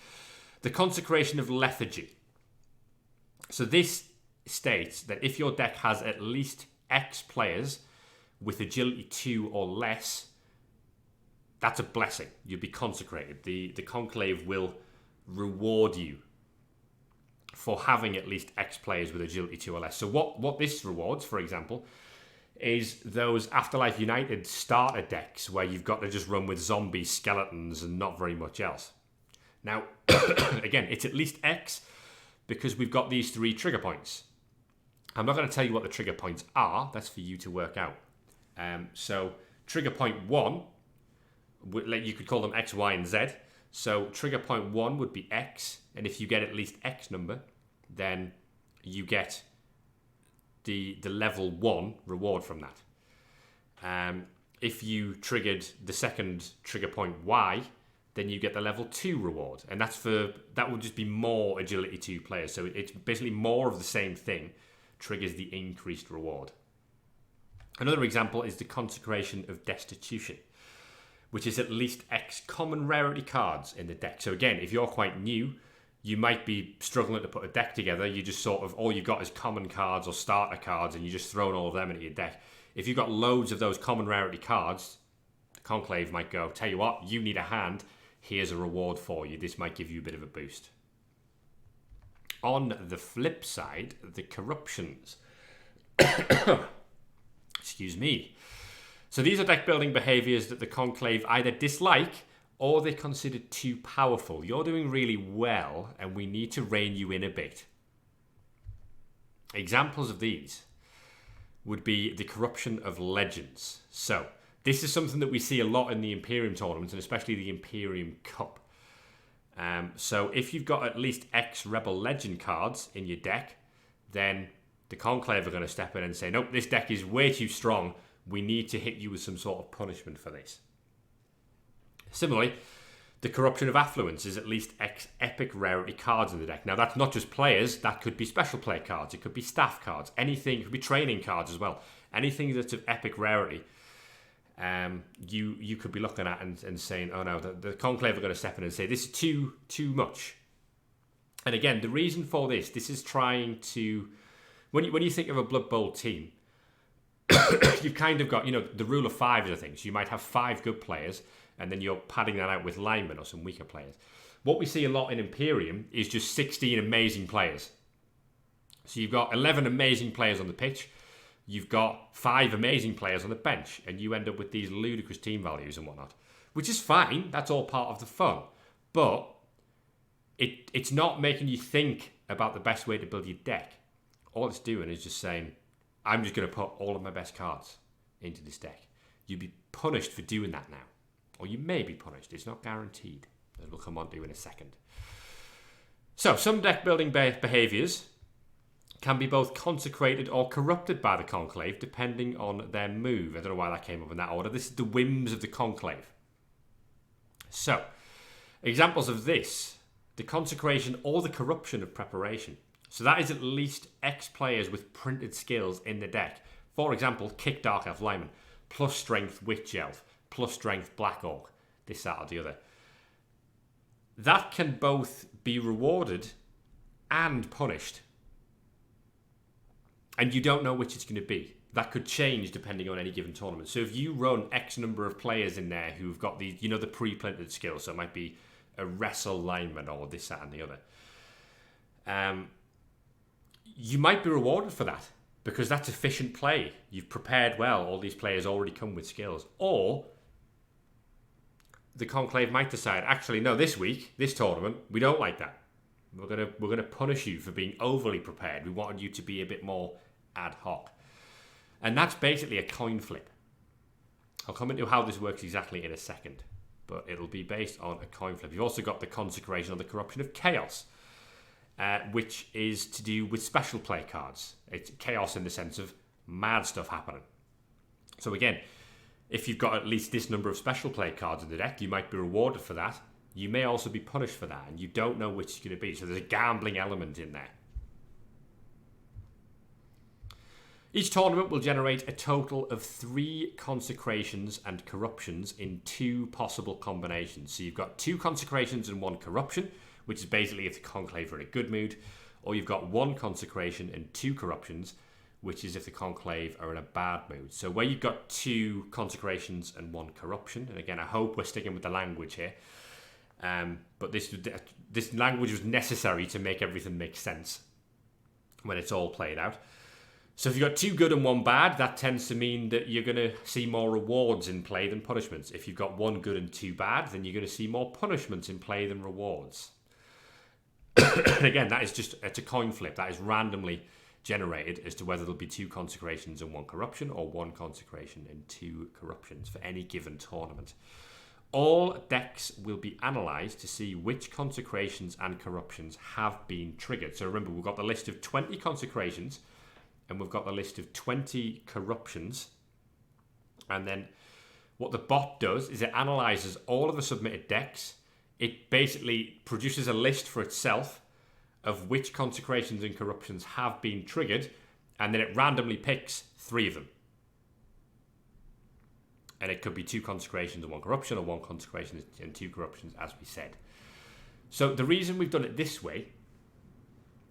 The consecration of lethargy. So this states that if your deck has at least X players with agility 2 or less, that's a blessing. You'll be consecrated. The Conclave will reward you for having at least X players with agility 2 or less. So what this rewards, for example, is those Afterlife United starter decks where you've got to just run with zombies, skeletons, and not very much else. Now, again, it's at least X because we've got these 3 trigger points. I'm not going to tell you what the trigger points are. That's for you to work out. So trigger point 1, you could call them X, Y, and Z. So trigger point 1 would be X. And if you get at least X number, then you get the level 1 reward from that. If you triggered the second trigger point Y, then you get the level 2 reward. And that would just be more agility 2 players. So it's basically more of the same thing triggers the increased reward. Another example is the consecration of destitution, which is at least X common rarity cards in the deck. So again, if you're quite new, you might be struggling to put a deck together. You just sort of, all you've got is common cards or starter cards, and you're just throwing all of them into your deck. If you've got loads of those common rarity cards, the Conclave might go, tell you what, you need a hand, here's a reward for you. This might give you a bit of a boost. On the flip side, the corruptions. Excuse me. So these are deck building behaviors that the Conclave either dislike or they consider too powerful. You're doing really well and we need to rein you in a bit. Examples of these would be the corruption of legends. So this is something that we see a lot in the Imperium tournaments and especially the Imperium Cup. So if you've got at least X REBBL Legend cards in your deck, then the Conclave are going to step in and say, nope, this deck is way too strong. We need to hit you with some sort of punishment for this. Similarly, the corruption of affluence is at least X epic rarity cards in the deck. Now, that's not just players. That could be special play cards. It could be staff cards. Anything. It could be training cards as well. Anything that's of epic rarity. You could be looking at and saying, oh no, the Conclave are going to step in and say, this is too much. And again, the reason for this is trying to, when you think of a Blood Bowl team, you've kind of got, the rule of 5 of the things. You might have 5 good players, and then you're padding that out with linemen or some weaker players. What we see a lot in Imperium is just 16 amazing players. So you've got 11 amazing players on the pitch, you've got 5 amazing players on the bench, and you end up with these ludicrous team values and whatnot, which is fine. That's all part of the fun. But it's not making you think about the best way to build your deck. All it's doing is just saying, I'm just going to put all of my best cards into this deck. You'd be punished for doing that now. Or you may be punished. It's not guaranteed, as we'll come on to in a second. So, some deck building behaviours can be both consecrated or corrupted by the Conclave, depending on their move. I don't know why that came up in that order. This is the whims of the Conclave. So, examples of this: the consecration or the corruption of preparation. So that is at least X players with printed skills in the deck. For example, Kick Dark Elf Lineman, plus Strength Witch Elf, plus Strength Black Orc, this, that, or the other. That can both be rewarded and punished. And you don't know which it's going to be. That could change depending on any given tournament. So if you run X number of players in there who've got the, the pre-printed skills, so it might be a Wrestle Lineman or this, that, and the other. You might be rewarded for that because that's efficient play. You've prepared well. All these players already come with skills. Or the Conclave might decide, actually, no, this week, this tournament, we don't like that. We're gonna punish you for being overly prepared. We wanted you to be a bit more ad hoc. And that's basically a coin flip. I'll come into how this works exactly in a second, but it'll be based on a coin flip. You've also got the consecration or the corruption of chaos, which is to do with special play cards. It's chaos in the sense of mad stuff happening. So again, if you've got at least this number of special play cards in the deck, you might be rewarded for that. You may also be punished for that, and you don't know which it's going to be. So there's a gambling element in there. Each tournament will generate a total of 3 consecrations and corruptions in 2 possible combinations. So you've got 2 consecrations and 1 corruption, which is basically if the Conclave are in a good mood, or you've got 1 consecration and 2 corruptions, which is if the Conclave are in a bad mood. So where you've got 2 consecrations and 1 corruption, and again, I hope we're sticking with the language here, but this language was necessary to make everything make sense when it's all played out. So if you've got 2 good and 1 bad, that tends to mean that you're going to see more rewards in play than punishments. If you've got 1 good and 2 bad, then you're going to see more punishments in play than rewards. And again, that is it's a coin flip. That is randomly generated as to whether there'll be 2 consecrations and 1 corruption, or 1 consecration and 2 corruptions for any given tournament. All decks will be analysed to see which consecrations and corruptions have been triggered. So remember, we've got the list of 20 consecrations, and we've got the list of 20 corruptions. And then what the bot does is it analyzes all of the submitted decks. It basically produces a list for itself of which consecrations and corruptions have been triggered, and then it randomly picks 3 of them. And it could be 2 consecrations and 1 corruption, or 1 consecration and 2 corruptions, as we said. So the reason we've done it this way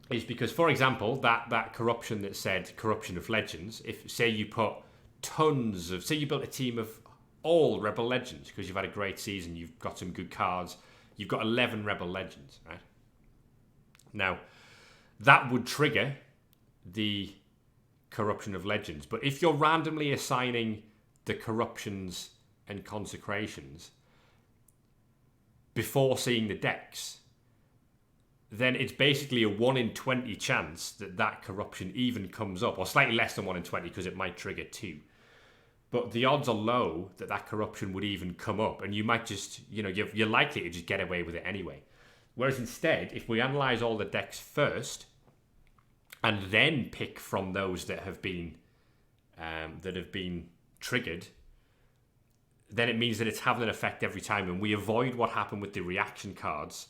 is because, for example, that corruption that said corruption of legends, if, say, you put say you built a team of all Rebel Legends because you've had a great season, you've got some good cards, you've got 11 Rebel Legends, right? Now, that would trigger the corruption of legends. But if you're randomly assigning the corruptions and consecrations before seeing the decks, then it's basically a 1 in 20 chance that corruption even comes up, or slightly less than 1 in 20 because it might trigger 2. But the odds are low that corruption would even come up, and you might just, you're likely to just get away with it anyway. Whereas instead, if we analyse all the decks first, and then pick from those that have been triggered, then it means that it's having an effect every time, and we avoid what happened with the reaction cards,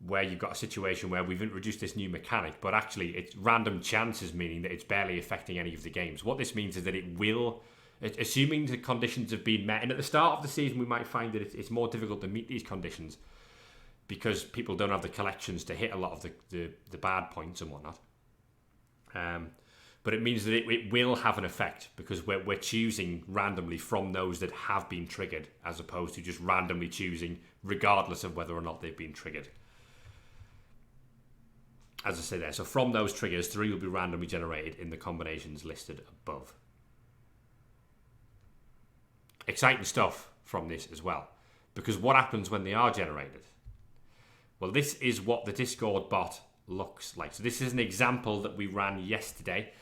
where you've got a situation where we've introduced this new mechanic, but actually it's random chances, meaning that it's barely affecting any of the games. What this means is that it will, assuming the conditions have been met, and at the start of the season we might find that it's more difficult to meet these conditions because people don't have the collections to hit a lot of the bad points and whatnot. But it means that it will have an effect because we're choosing randomly from those that have been triggered, as opposed to just randomly choosing regardless of whether or not they've been triggered. As I say there, so from those triggers, 3 will be randomly generated in the combinations listed above. Exciting stuff from this as well, because what happens when they are generated? Well, this is what the Discord bot looks like. So this is an example that we ran yesterday.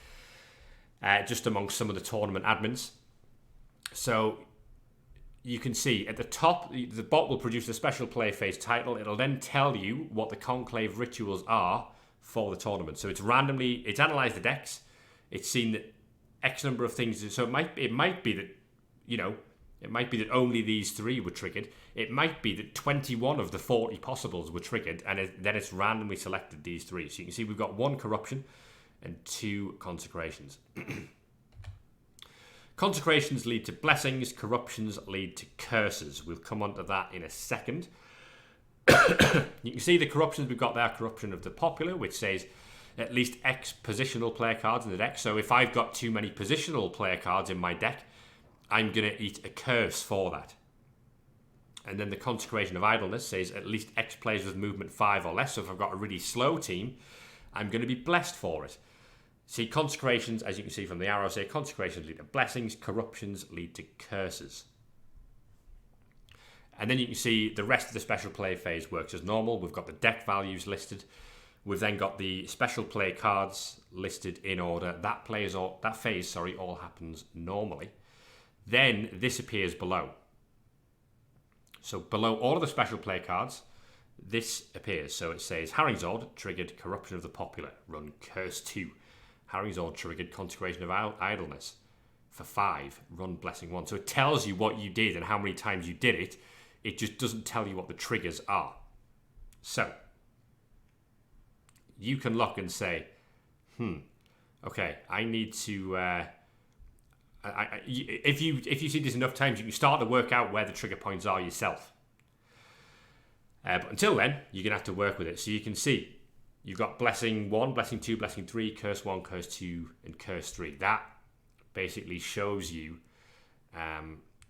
just amongst some of the tournament admins. So you can see at the top, the bot will produce a special play phase title. It'll then tell you what the Conclave rituals are for the tournament. So it's analysed the decks. It's seen that X number of things. So it might be that, it might be that only these 3 were triggered. It might be that 21 of the 40 possibles were triggered, and then it's randomly selected these 3. So you can see we've got 1 corruption and 2 consecrations. Consecrations lead to blessings, corruptions lead to curses. We'll come on to that in a second. You can see the corruptions we've got there. Corruption of the popular, which says at least X positional player cards in the deck. So if I've got too many positional player cards in my deck, I'm going to eat a curse for that. And then the consecration of idleness says at least X players with movement 5 or less. So if I've got a really slow team, I'm going to be blessed for it. See, consecrations, as you can see from the arrow, say consecrations lead to blessings, corruptions lead to curses. And then you can see the rest of the special play phase works as normal. We've got the deck values listed. We've then got the special play cards listed in order. That phase all happens normally. Then this appears below. So below all of the special play cards, this appears. So it says Haringzord triggered Corruption of the Popular, run Curse 2. Haringzord triggered Consecration of Idleness for 5, run Blessing 1. So it tells you what you did and how many times you did it. It just doesn't tell you what the triggers are. So you can look and say, okay, I need to... if you see this enough times, you can start to work out where the trigger points are yourself. But until then, you're going to have to work with it. So you can see you've got Blessing 1, Blessing 2, Blessing 3, Curse 1, Curse 2, and Curse 3. That basically shows you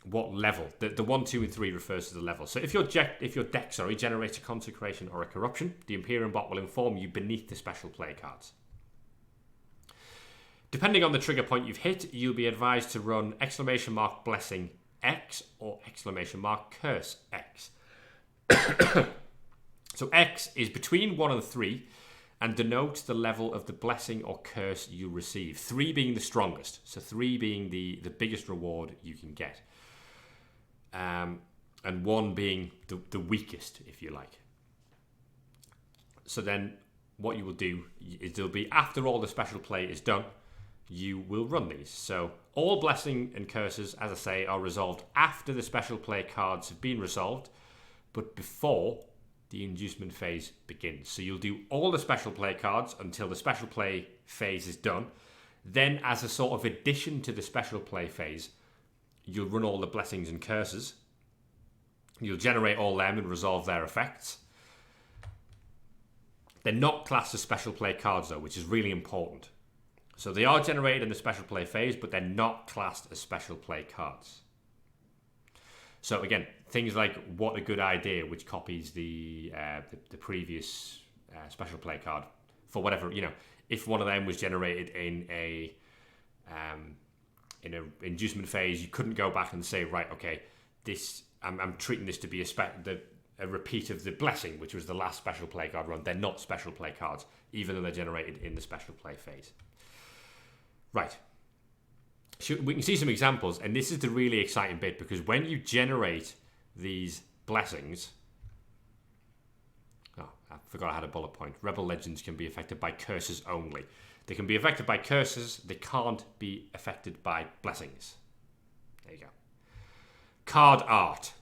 what level. The 1, 2, and 3 refers to the level. So if your deck generates a Consecration or a Corruption, the Imperium bot will inform you beneath the special play cards. Depending on the trigger point you've hit, you'll be advised to run !Blessing X or !Curse X. So X is between 1 and 3 and denotes the level of the blessing or curse you receive. 3 being the strongest, so 3 being the biggest reward you can get. And 1 being the weakest, if you like. So then what you will do is there'll be, after all the special play is done, you will run these. So all blessing and curses, as I say, are resolved after the special play cards have been resolved, but before the inducement phase begins. So you'll do all the special play cards until the special play phase is done. Then, as a sort of addition to the special play phase, you'll run all the blessings and curses. You'll generate all them and resolve their effects. They're not classed as special play cards though, which is really important. So they are generated in the special play phase, but they're not classed as special play cards. So again, things like What a Good Idea, which copies the previous special play card for whatever, if one of them was generated in a inducement phase, you couldn't go back and say, right, okay, this I'm treating this to be a repeat of the blessing, which was the last special play card run. They're not special play cards, even though they're generated in the special play phase. Right. We can see some examples, and this is the really exciting bit, because when you generate these blessings... Oh, I forgot I had a bullet point. Rebel Legends can be affected by curses only. They can be affected by curses. They can't be affected by blessings. There you go. Card art.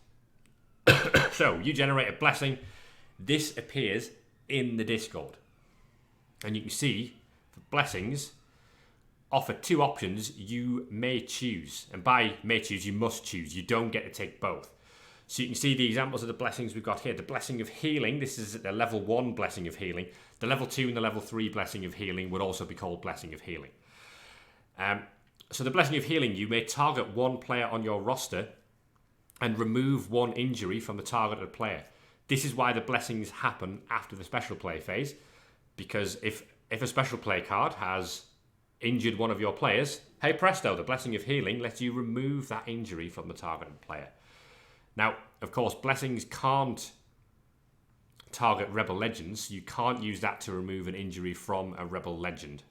So, you generate a blessing. This appears in the Discord. And you can see, for blessings... offer 2 options you may choose. And by may choose, you must choose. You don't get to take both. So you can see the examples of the blessings we've got here. The Blessing of Healing. This is the level 1 Blessing of Healing. The level 2 and the level 3 Blessing of Healing would also be called Blessing of Healing. So the Blessing of Healing, you may target 1 player on your roster and remove 1 injury from the targeted player. This is why the blessings happen after the special play phase. Because if a special play card has... injured one of your players, hey presto, the Blessing of Healing lets you remove that injury from the targeted player. Now, of course, blessings can't target Rebel Legends. You can't use that to remove an injury from a Rebel Legend.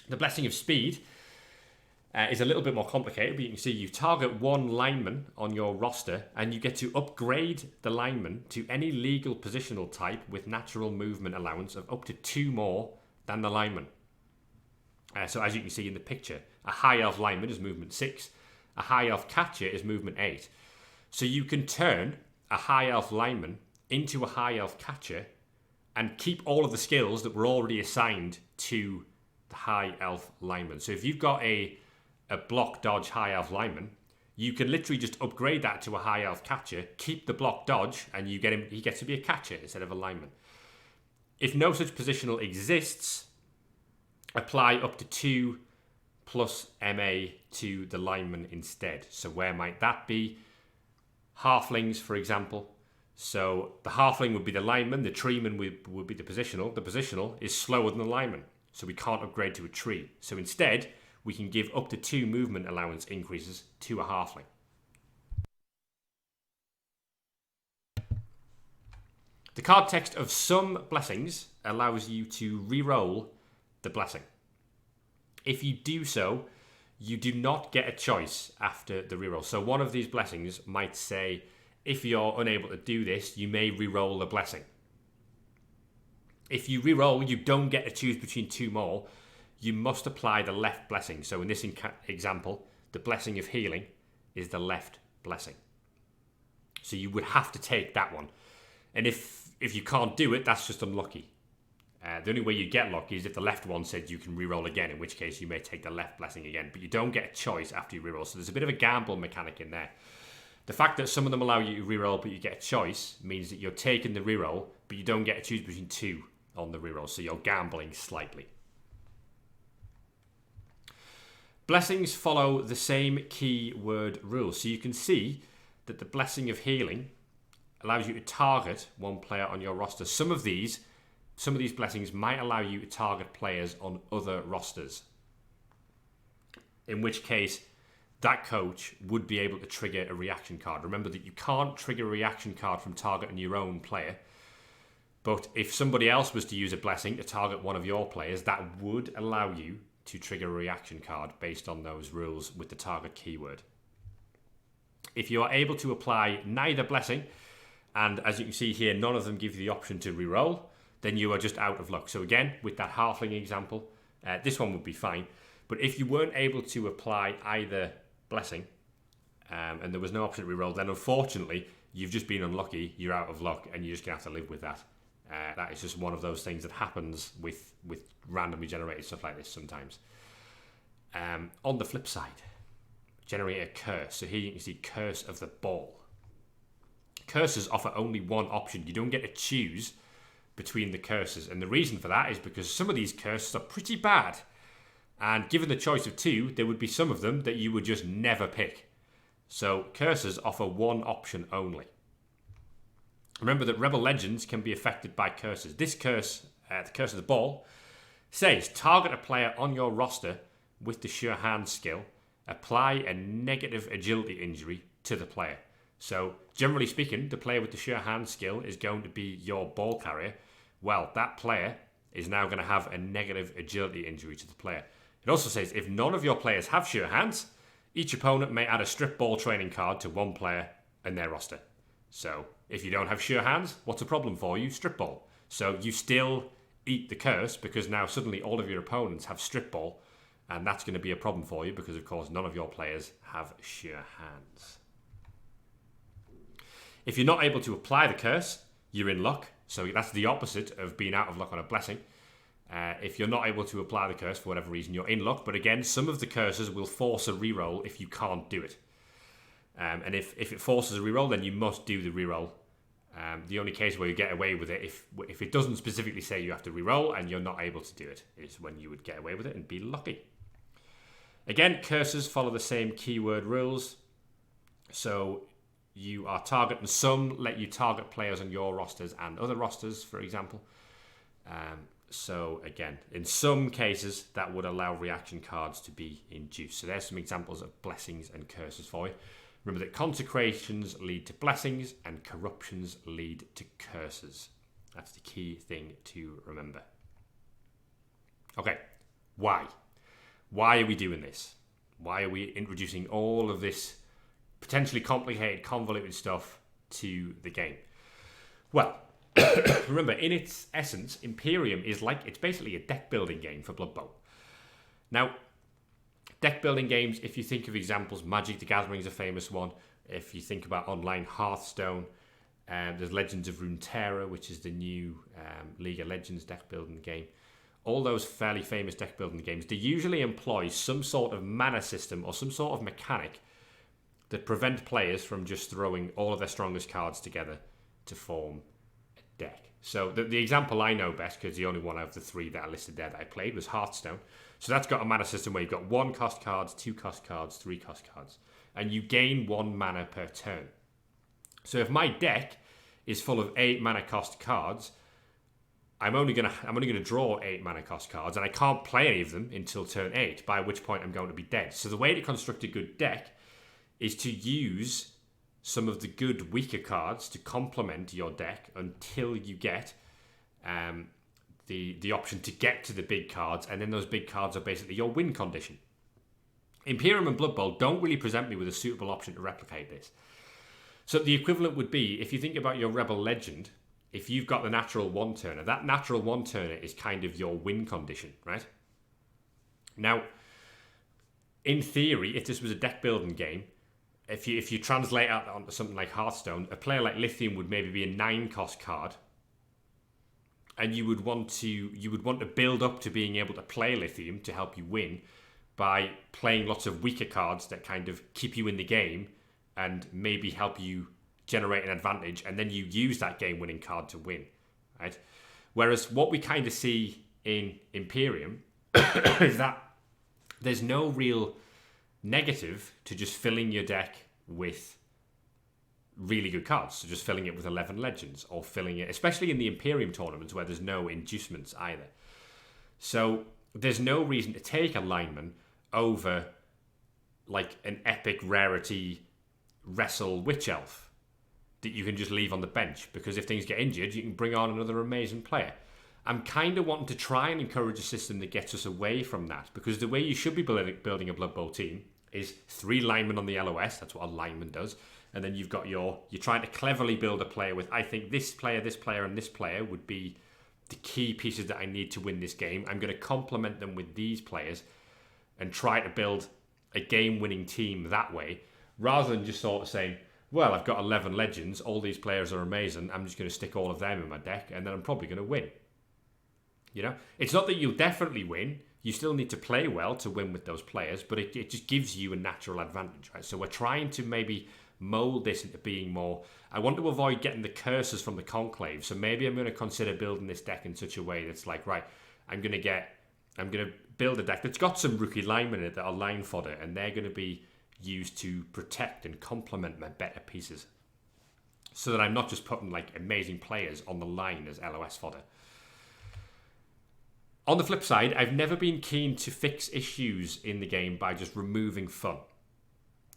The Blessing of Speed is a little bit more complicated, but you can see you target one lineman on your roster and you get to upgrade the lineman to any legal positional type with natural movement allowance of up to 2 more than the lineman. So as you can see in the picture, a high elf lineman is movement 6, a high elf catcher is movement 8. So you can turn a high elf lineman into a high elf catcher and keep all of the skills that were already assigned to the high elf lineman. So if you've got a block dodge high elf lineman, you can literally just upgrade that to a high elf catcher, keep the block dodge, and he gets to be a catcher instead of a lineman. If no such positional exists, apply up to 2 plus MA to the lineman instead. So where might that be? Halflings, for example. So the halfling would be the lineman, the treeman would be the positional. The positional is slower than the lineman, so we can't upgrade to a tree. So instead, we can give up to 2 movement allowance increases to a halfling. The card text of some blessings allows you to re-roll the blessing. If you do so, you do not get a choice after the reroll. So one of these blessings might say, if you're unable to do this, you may re-roll the blessing. If you re-roll, you don't get to choose between 2 more. You must apply the left blessing. So in this example, the Blessing of Healing is the left blessing. So you would have to take that one. And if you can't do it, that's just unlucky. The only way you get lucky is if the left one said you can re-roll again, in which case you may take the left blessing again. But you don't get a choice after you re-roll. So there's a bit of a gamble mechanic in there. The fact that some of them allow you to re-roll but you get a choice means that you're taking the re-roll, but you don't get to choose between 2 on the re-roll. So you're gambling slightly. Blessings follow the same keyword rules. So you can see that the Blessing of Healing allows you to target one player on your roster. Some of these blessings might allow you to target players on other rosters, in which case that coach would be able to trigger a reaction card. Remember that you can't trigger a reaction card from targeting your own player, but if somebody else was to use a blessing to target one of your players, that would allow you to trigger a reaction card based on those rules with the target keyword. If you are able to apply neither blessing, and as you can see here, none of them give you the option to reroll, then you are just out of luck. So again, with that halfling example, this one would be fine. But if you weren't able to apply either blessing, and there was no option to reroll, then unfortunately, you've just been unlucky, you're out of luck, and you're just going to have to live with that. That is just one of those things that happens with randomly generated stuff like this sometimes. On the flip side, generate a curse. So here you can see Curse of the Ball. Curses offer only one option. You don't get to choose between the curses. And the reason for that is because some of these curses are pretty bad. And given the choice of 2, there would be some of them that you would just never pick. So curses offer one option only. Remember that Rebel Legends can be affected by curses. This curse, the Curse of the Ball, says target a player on your roster with the Sure Hand skill. Apply a negative agility injury to the player. So generally speaking, the player with the Sure Hand skill is going to be your ball carrier. Well, that player is now going to have a negative agility injury to the player. It also says if none of your players have Sure Hands, each opponent may add a strip ball training card to one player in their roster. So if you don't have Sure Hands, what's a problem for you? Strip ball. So you still eat the curse because now suddenly all of your opponents have strip ball, and that's going to be a problem for you because of course none of your players have Sure Hands. If you're not able to apply the curse, you're in luck. So that's the opposite of being out of luck on a blessing. If you're not able to apply the curse for whatever reason, you're in luck. But again, some of the curses will force a reroll if you can't do it. And if it forces a reroll, then you must do the reroll. The only case where you get away with it, if it doesn't specifically say you have to reroll and you're not able to do it, is when you would get away with it and be lucky. Again, curses follow the same keyword rules. So you are targeting some, let you target players on your rosters and other rosters, for example. So again, in some cases, that would allow reaction cards to be induced. So there's some examples of blessings and curses for you. Remember that consecrations lead to blessings and corruptions lead to curses. That's the key thing to remember. Okay, why? Why are we doing this? Why are we introducing all of this potentially complicated, convoluted stuff to the game? Well, remember, in its essence, Imperium it's basically a deck building game for Blood Bowl. Now, deck building games, if you think of examples, Magic the Gathering is a famous one. If you think about online, Hearthstone, there's Legends of Runeterra, which is the new League of Legends deck building game. All those fairly famous deck building games, they usually employ some sort of mana system or some sort of mechanic that prevent players from just throwing all of their strongest cards together to form a deck. So the example I know best, because the only one of the three that I listed there that I played was Hearthstone. So that's got a mana system where you've got 1 cost cards, 2 cost cards, 3 cost cards, and you gain 1 mana per turn. So if my deck is full of 8 mana cost cards, I'm only gonna draw 8 mana cost cards, and I can't play any of them until turn 8, by which point I'm going to be dead. So the way to construct a good deck is to use some of the good weaker cards to complement your deck until you get the option to get to the big cards, and then those big cards are basically your win condition. Imperium and Blood Bowl don't really present me with a suitable option to replicate this. So the equivalent would be, if you think about your REBBL Legend, if you've got the natural 1-turner, that natural 1-turner is kind of your win condition, right? Now, in theory, if this was a deck building game, if you translate out onto something like Hearthstone, a player like Lithium would maybe be a 9 cost card, and you would want to build up to being able to play Lithium to help you win by playing lots of weaker cards that kind of keep you in the game and maybe help you generate an advantage, and then you use that game-winning card to win, right? Whereas what we kind of see in Imperium is that there's no real negative to just filling your deck with really good cards. So just filling it with 11 Legends, or filling it, especially in the Imperium tournaments where there's no inducements either. So there's no reason to take a lineman over like an epic rarity Wrestle Witch Elf that you can just leave on the bench, because if things get injured, you can bring on another amazing player. I'm kind of wanting to try and encourage a system that gets us away from that, because the way you should be building a Blood Bowl team is 3 linemen on the LOS. That's what a lineman does. And then you're trying to cleverly build a player with, I think this player, and this player would be the key pieces that I need to win this game. I'm going to complement them with these players and try to build a game-winning team that way, rather than just sort of saying, well, I've got 11 Legends, all these players are amazing, I'm just going to stick all of them in my deck, and then I'm probably going to win. You know? It's not that you'll definitely win, you still need to play well to win with those players, but it just gives you a natural advantage, right? So we're trying to maybe mold this into being more, I want to avoid getting the curses from the Conclave, so maybe I'm going to consider building this deck in such a way that's like, right, I'm going to build a deck that's got some rookie linemen in it that are line fodder, and they're going to be used to protect and complement my better pieces, so that I'm not just putting like amazing players on the line as LOS fodder. On the flip side, I've never been keen to fix issues in the game by just removing fun.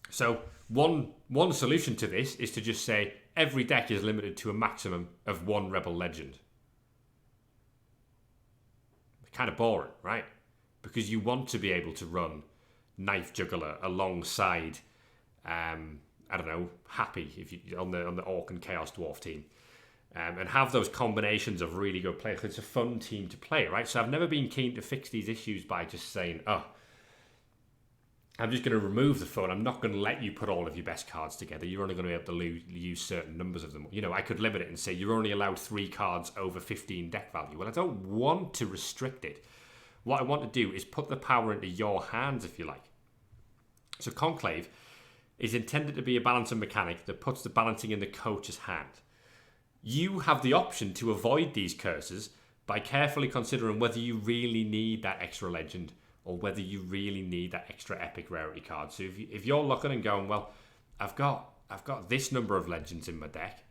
So one solution to this is to just say every deck is limited to a maximum of 1 REBBL Legend. Kind of boring, right? Because you want to be able to run Knife Juggler alongside, I don't know, Happy if you on the Orc and Chaos Dwarf team, and have those combinations of really good players. It's a fun team to play, right? So I've never been keen to fix these issues by just saying, oh, I'm just going to remove the fun. I'm not going to let you put all of your best cards together. You're only going to be able to use certain numbers of them. You know, I could limit it and say you're only allowed 3 cards over 15 deck value. Well, I don't want to restrict it. What I want to do is put the power into your hands, if you like. So Conclave is intended to be a balancing mechanic that puts the balancing in the coach's hand. You have the option to avoid these curses by carefully considering whether you really need that extra legend or whether you really need that extra epic rarity card. So if you're looking and going, well, I've got this number of legends in my deck.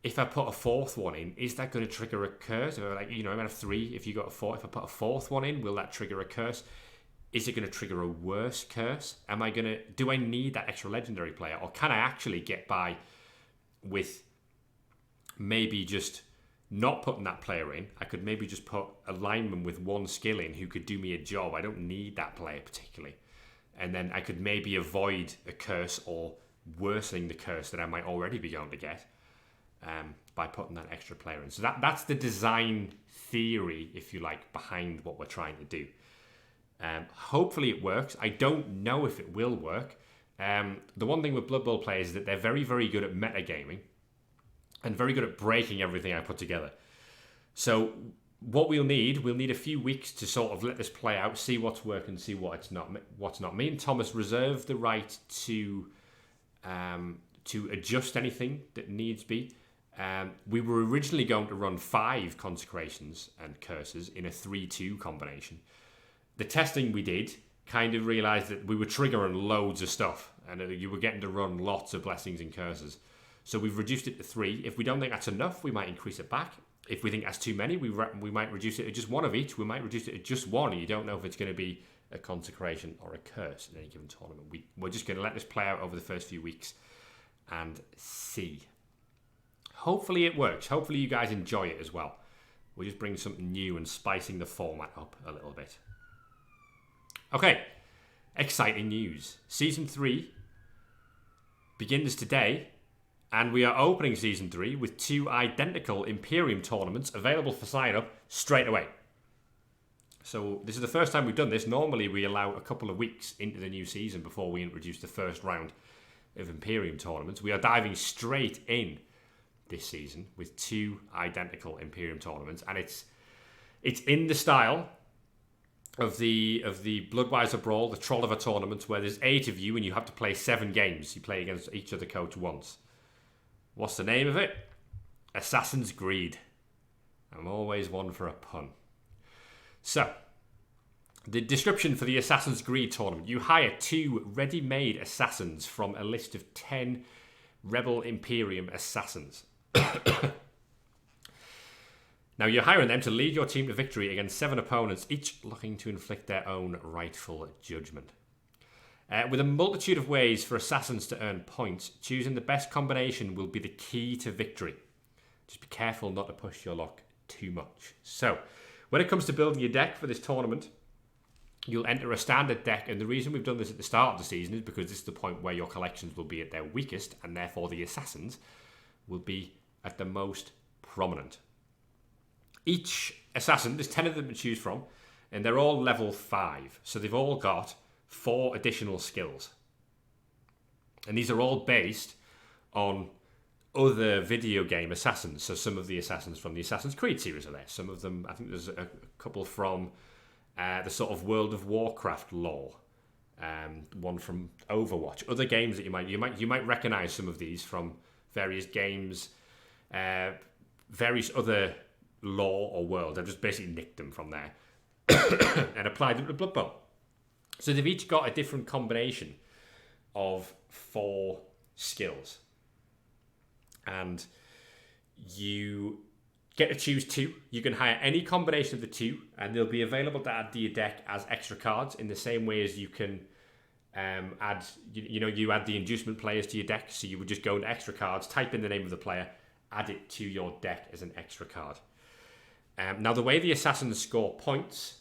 If I put a 4th one in, is that going to trigger a curse? Or like, you know, I'm going to have 3. If you got a 4, if I put a 4th one in, will that trigger a curse? Is it going to trigger a worse curse? Do I need that extra legendary player? Or can I actually get by with maybe just not putting that player in, I could maybe just put a lineman with one skill in who could do me a job. I don't need that player particularly. And then I could maybe avoid a curse or worsening the curse that I might already be going to get by putting that extra player in. So that's the design theory, if you like, behind what we're trying to do. Hopefully it works. I don't know if it will work. The one thing with Blood Bowl players is that they're very, very good at metagaming and very good at breaking everything I put together. So what we'll need a few weeks to sort of let this play out, see what's working, see what's not. Me and Thomas reserve the right to adjust anything that needs be. We were originally going to run 5 consecrations and curses in a 3-2 combination. The testing we did kind of realised that we were triggering loads of stuff and you were getting to run lots of blessings and curses. So we've reduced it to 3. If we don't think that's enough, we might increase it back. If we think that's too many, we might reduce it to just 1 of each. We might reduce it to just 1, and you don't know if it's going to be a consecration or a curse in any given tournament. We're just going to let this play out over the first few weeks and see. Hopefully it works. Hopefully you guys enjoy it as well. We're just bringing something new and spicing the format up a little bit. Okay, exciting news. Season 3 begins today, and we are opening Season 3 with 2 identical Imperium tournaments available for sign-up straight away. So this is the first time we've done this. Normally we allow a couple of weeks into the new season before we introduce the first round of Imperium tournaments. We are diving straight in this season with 2 identical Imperium tournaments, and it's in the style of the Bloodweiser Brawl, the Trolliver tournament, where there's 8 of you and you have to play 7 games. You play against each other coach once. What's the name of it? Assassin's Greed. I'm always one for a pun. So, the description for the Assassin's Greed tournament: you hire 2 ready-made assassins from a list of 10 REBBL Imperium assassins. Now, you're hiring them to lead your team to victory against 7 opponents, each looking to inflict their own rightful judgment. With a multitude of ways for assassins to earn points, choosing the best combination will be the key to victory. Just be careful not to push your luck too much. So, when it comes to building your deck for this tournament, you'll enter a standard deck, and the reason we've done this at the start of the season is because this is the point where your collections will be at their weakest, and therefore the assassins will be at the most prominent. Each assassin, there's 10 of them to choose from, and they're all level 5. So they've all got 4 additional skills. And these are all based on other video game assassins. So some of the assassins from the Assassin's Creed series are there. Some of them, I think there's a couple from the sort of World of Warcraft lore. One from Overwatch. Other games that you might recognize some of these from various games, various other lore or worlds. I've just basically nicked them from there and applied them to Blood Bowl. So they've each got a different combination of 4 skills, and you get to choose 2. You can hire any combination of the 2, and they'll be available to add to your deck as extra cards in the same way as you can add. You add the inducement players to your deck, so you would just go into extra cards, type in the name of the player, add it to your deck as an extra card. Now, the way the assassins score points,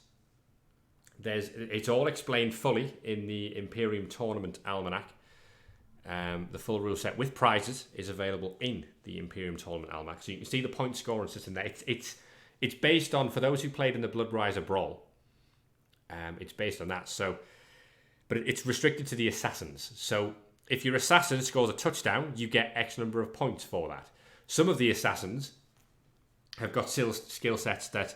it's all explained fully in the Imperium Tournament Almanac. The full rule set with prizes is available in the Imperium Tournament Almanac, so you can see the point scoring system there. It's based on, for those who played in the Bloodweiser Brawl, it's based on that. So, but it's restricted to the assassins. So if your assassin scores a touchdown, you get X number of points for that. Some of the assassins have got skill sets that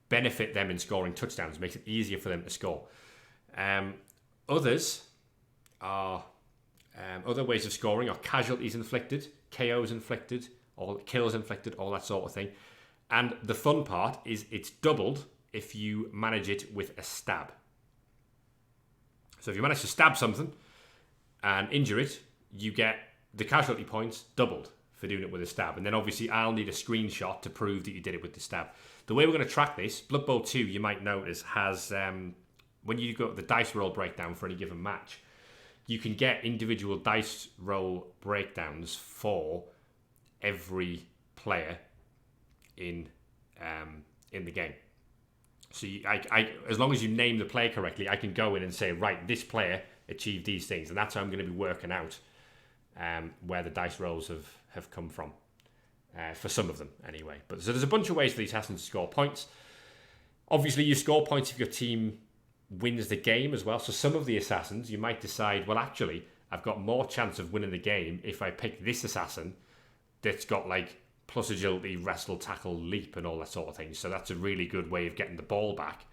benefit them in scoring touchdowns, makes it easier for them to score. Others are other ways of scoring are casualties inflicted, KOs inflicted, or kills inflicted, all that sort of thing. And the fun part is it's doubled if you manage it with a stab. So if you manage to stab something and injure it, you get the casualty points doubled for doing it with a stab. And then obviously I'll need a screenshot to prove that you did it with the stab. The way we're going to track this, Blood Bowl 2, you might notice, has, when you go the dice roll breakdown for any given match, you can get individual dice roll breakdowns for every player in the game. So as long as you name the player correctly, I can go in and say, right, this player achieved these things, and that's how I'm going to be working out where the dice rolls have come from, for some of them anyway. But so there's a bunch of ways for the assassins to score points. Obviously, you score points if your team wins the game as well. So some of the assassins, you might decide, well, actually, I've got more chance of winning the game if I pick this assassin that's got like plus agility, wrestle, tackle, leap, and all that sort of thing. So that's a really good way of getting the ball back.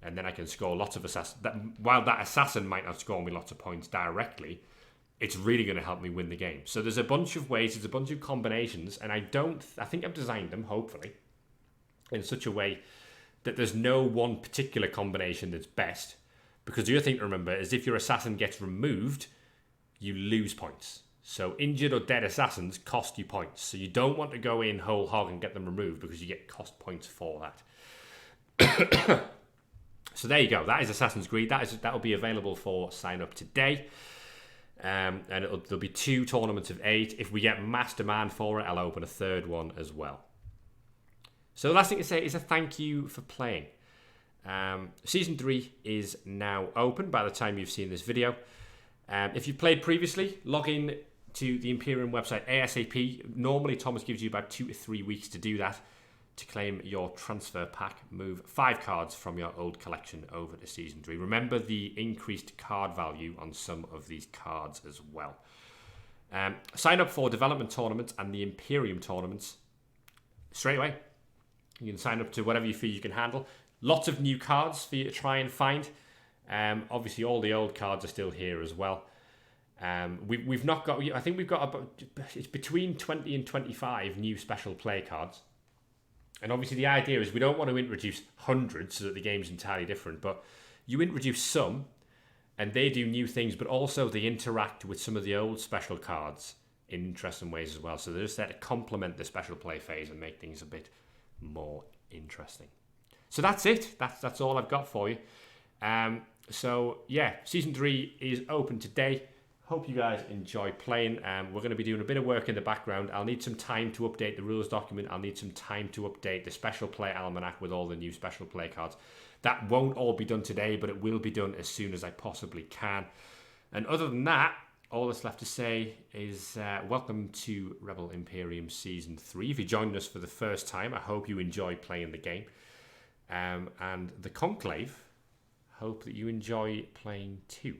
And then I can score lots of assassins. While that assassin might not score me lots of points directly, it's really going to help me win the game. So there's a bunch of ways, there's a bunch of combinations, and I think I've designed them, hopefully, in such a way that there's no one particular combination that's best. Because the other thing to remember is if your assassin gets removed, you lose points. So injured or dead assassins cost you points. So you don't want to go in whole hog and get them removed because you get cost points for that. So there you go. That is Assassin's Creed. That will be available for sign up today. And there'll be 2 tournaments of 8. If we get mass demand for it, I'll open a 3rd one as well. So the last thing to say is a thank you for playing. Season 3 is now open by the time you've seen this video. If you've played previously, log in to the Imperium website ASAP. Normally, Thomas gives you about 2 to 3 weeks to do that, to claim your transfer pack. Move 5 cards from your old collection over to Season 3. Remember the increased card value on some of these cards as well. Sign up for development tournaments and the Imperium tournaments straight away. You can sign up to whatever you feel you can handle. Lots of new cards for you to try and find. Obviously, all the old cards are still here as well. We've not got. I think we've got about, it's between 20 and 25 new special play cards. And obviously, the idea is we don't want to introduce hundreds so that the game's entirely different. But you introduce some, and they do new things, but also they interact with some of the old special cards in interesting ways as well. So they're just there to complement the special play phase and make things a bit more interesting. So that's it. That's all I've got for you. So yeah, Season 3 is open today. Hope you guys enjoy playing. We're going to be doing a bit of work in the background. I'll need some time to update the rules document. I'll need some time to update the special play almanac with all the new special play cards. That won't all be done today, but it will be done as soon as I possibly can. And other than that, all that's left to say is welcome to REBBL Imperium Season 3. If you joined us for the first time, I hope you enjoy playing the game. And the Conclave, hope that you enjoy playing too.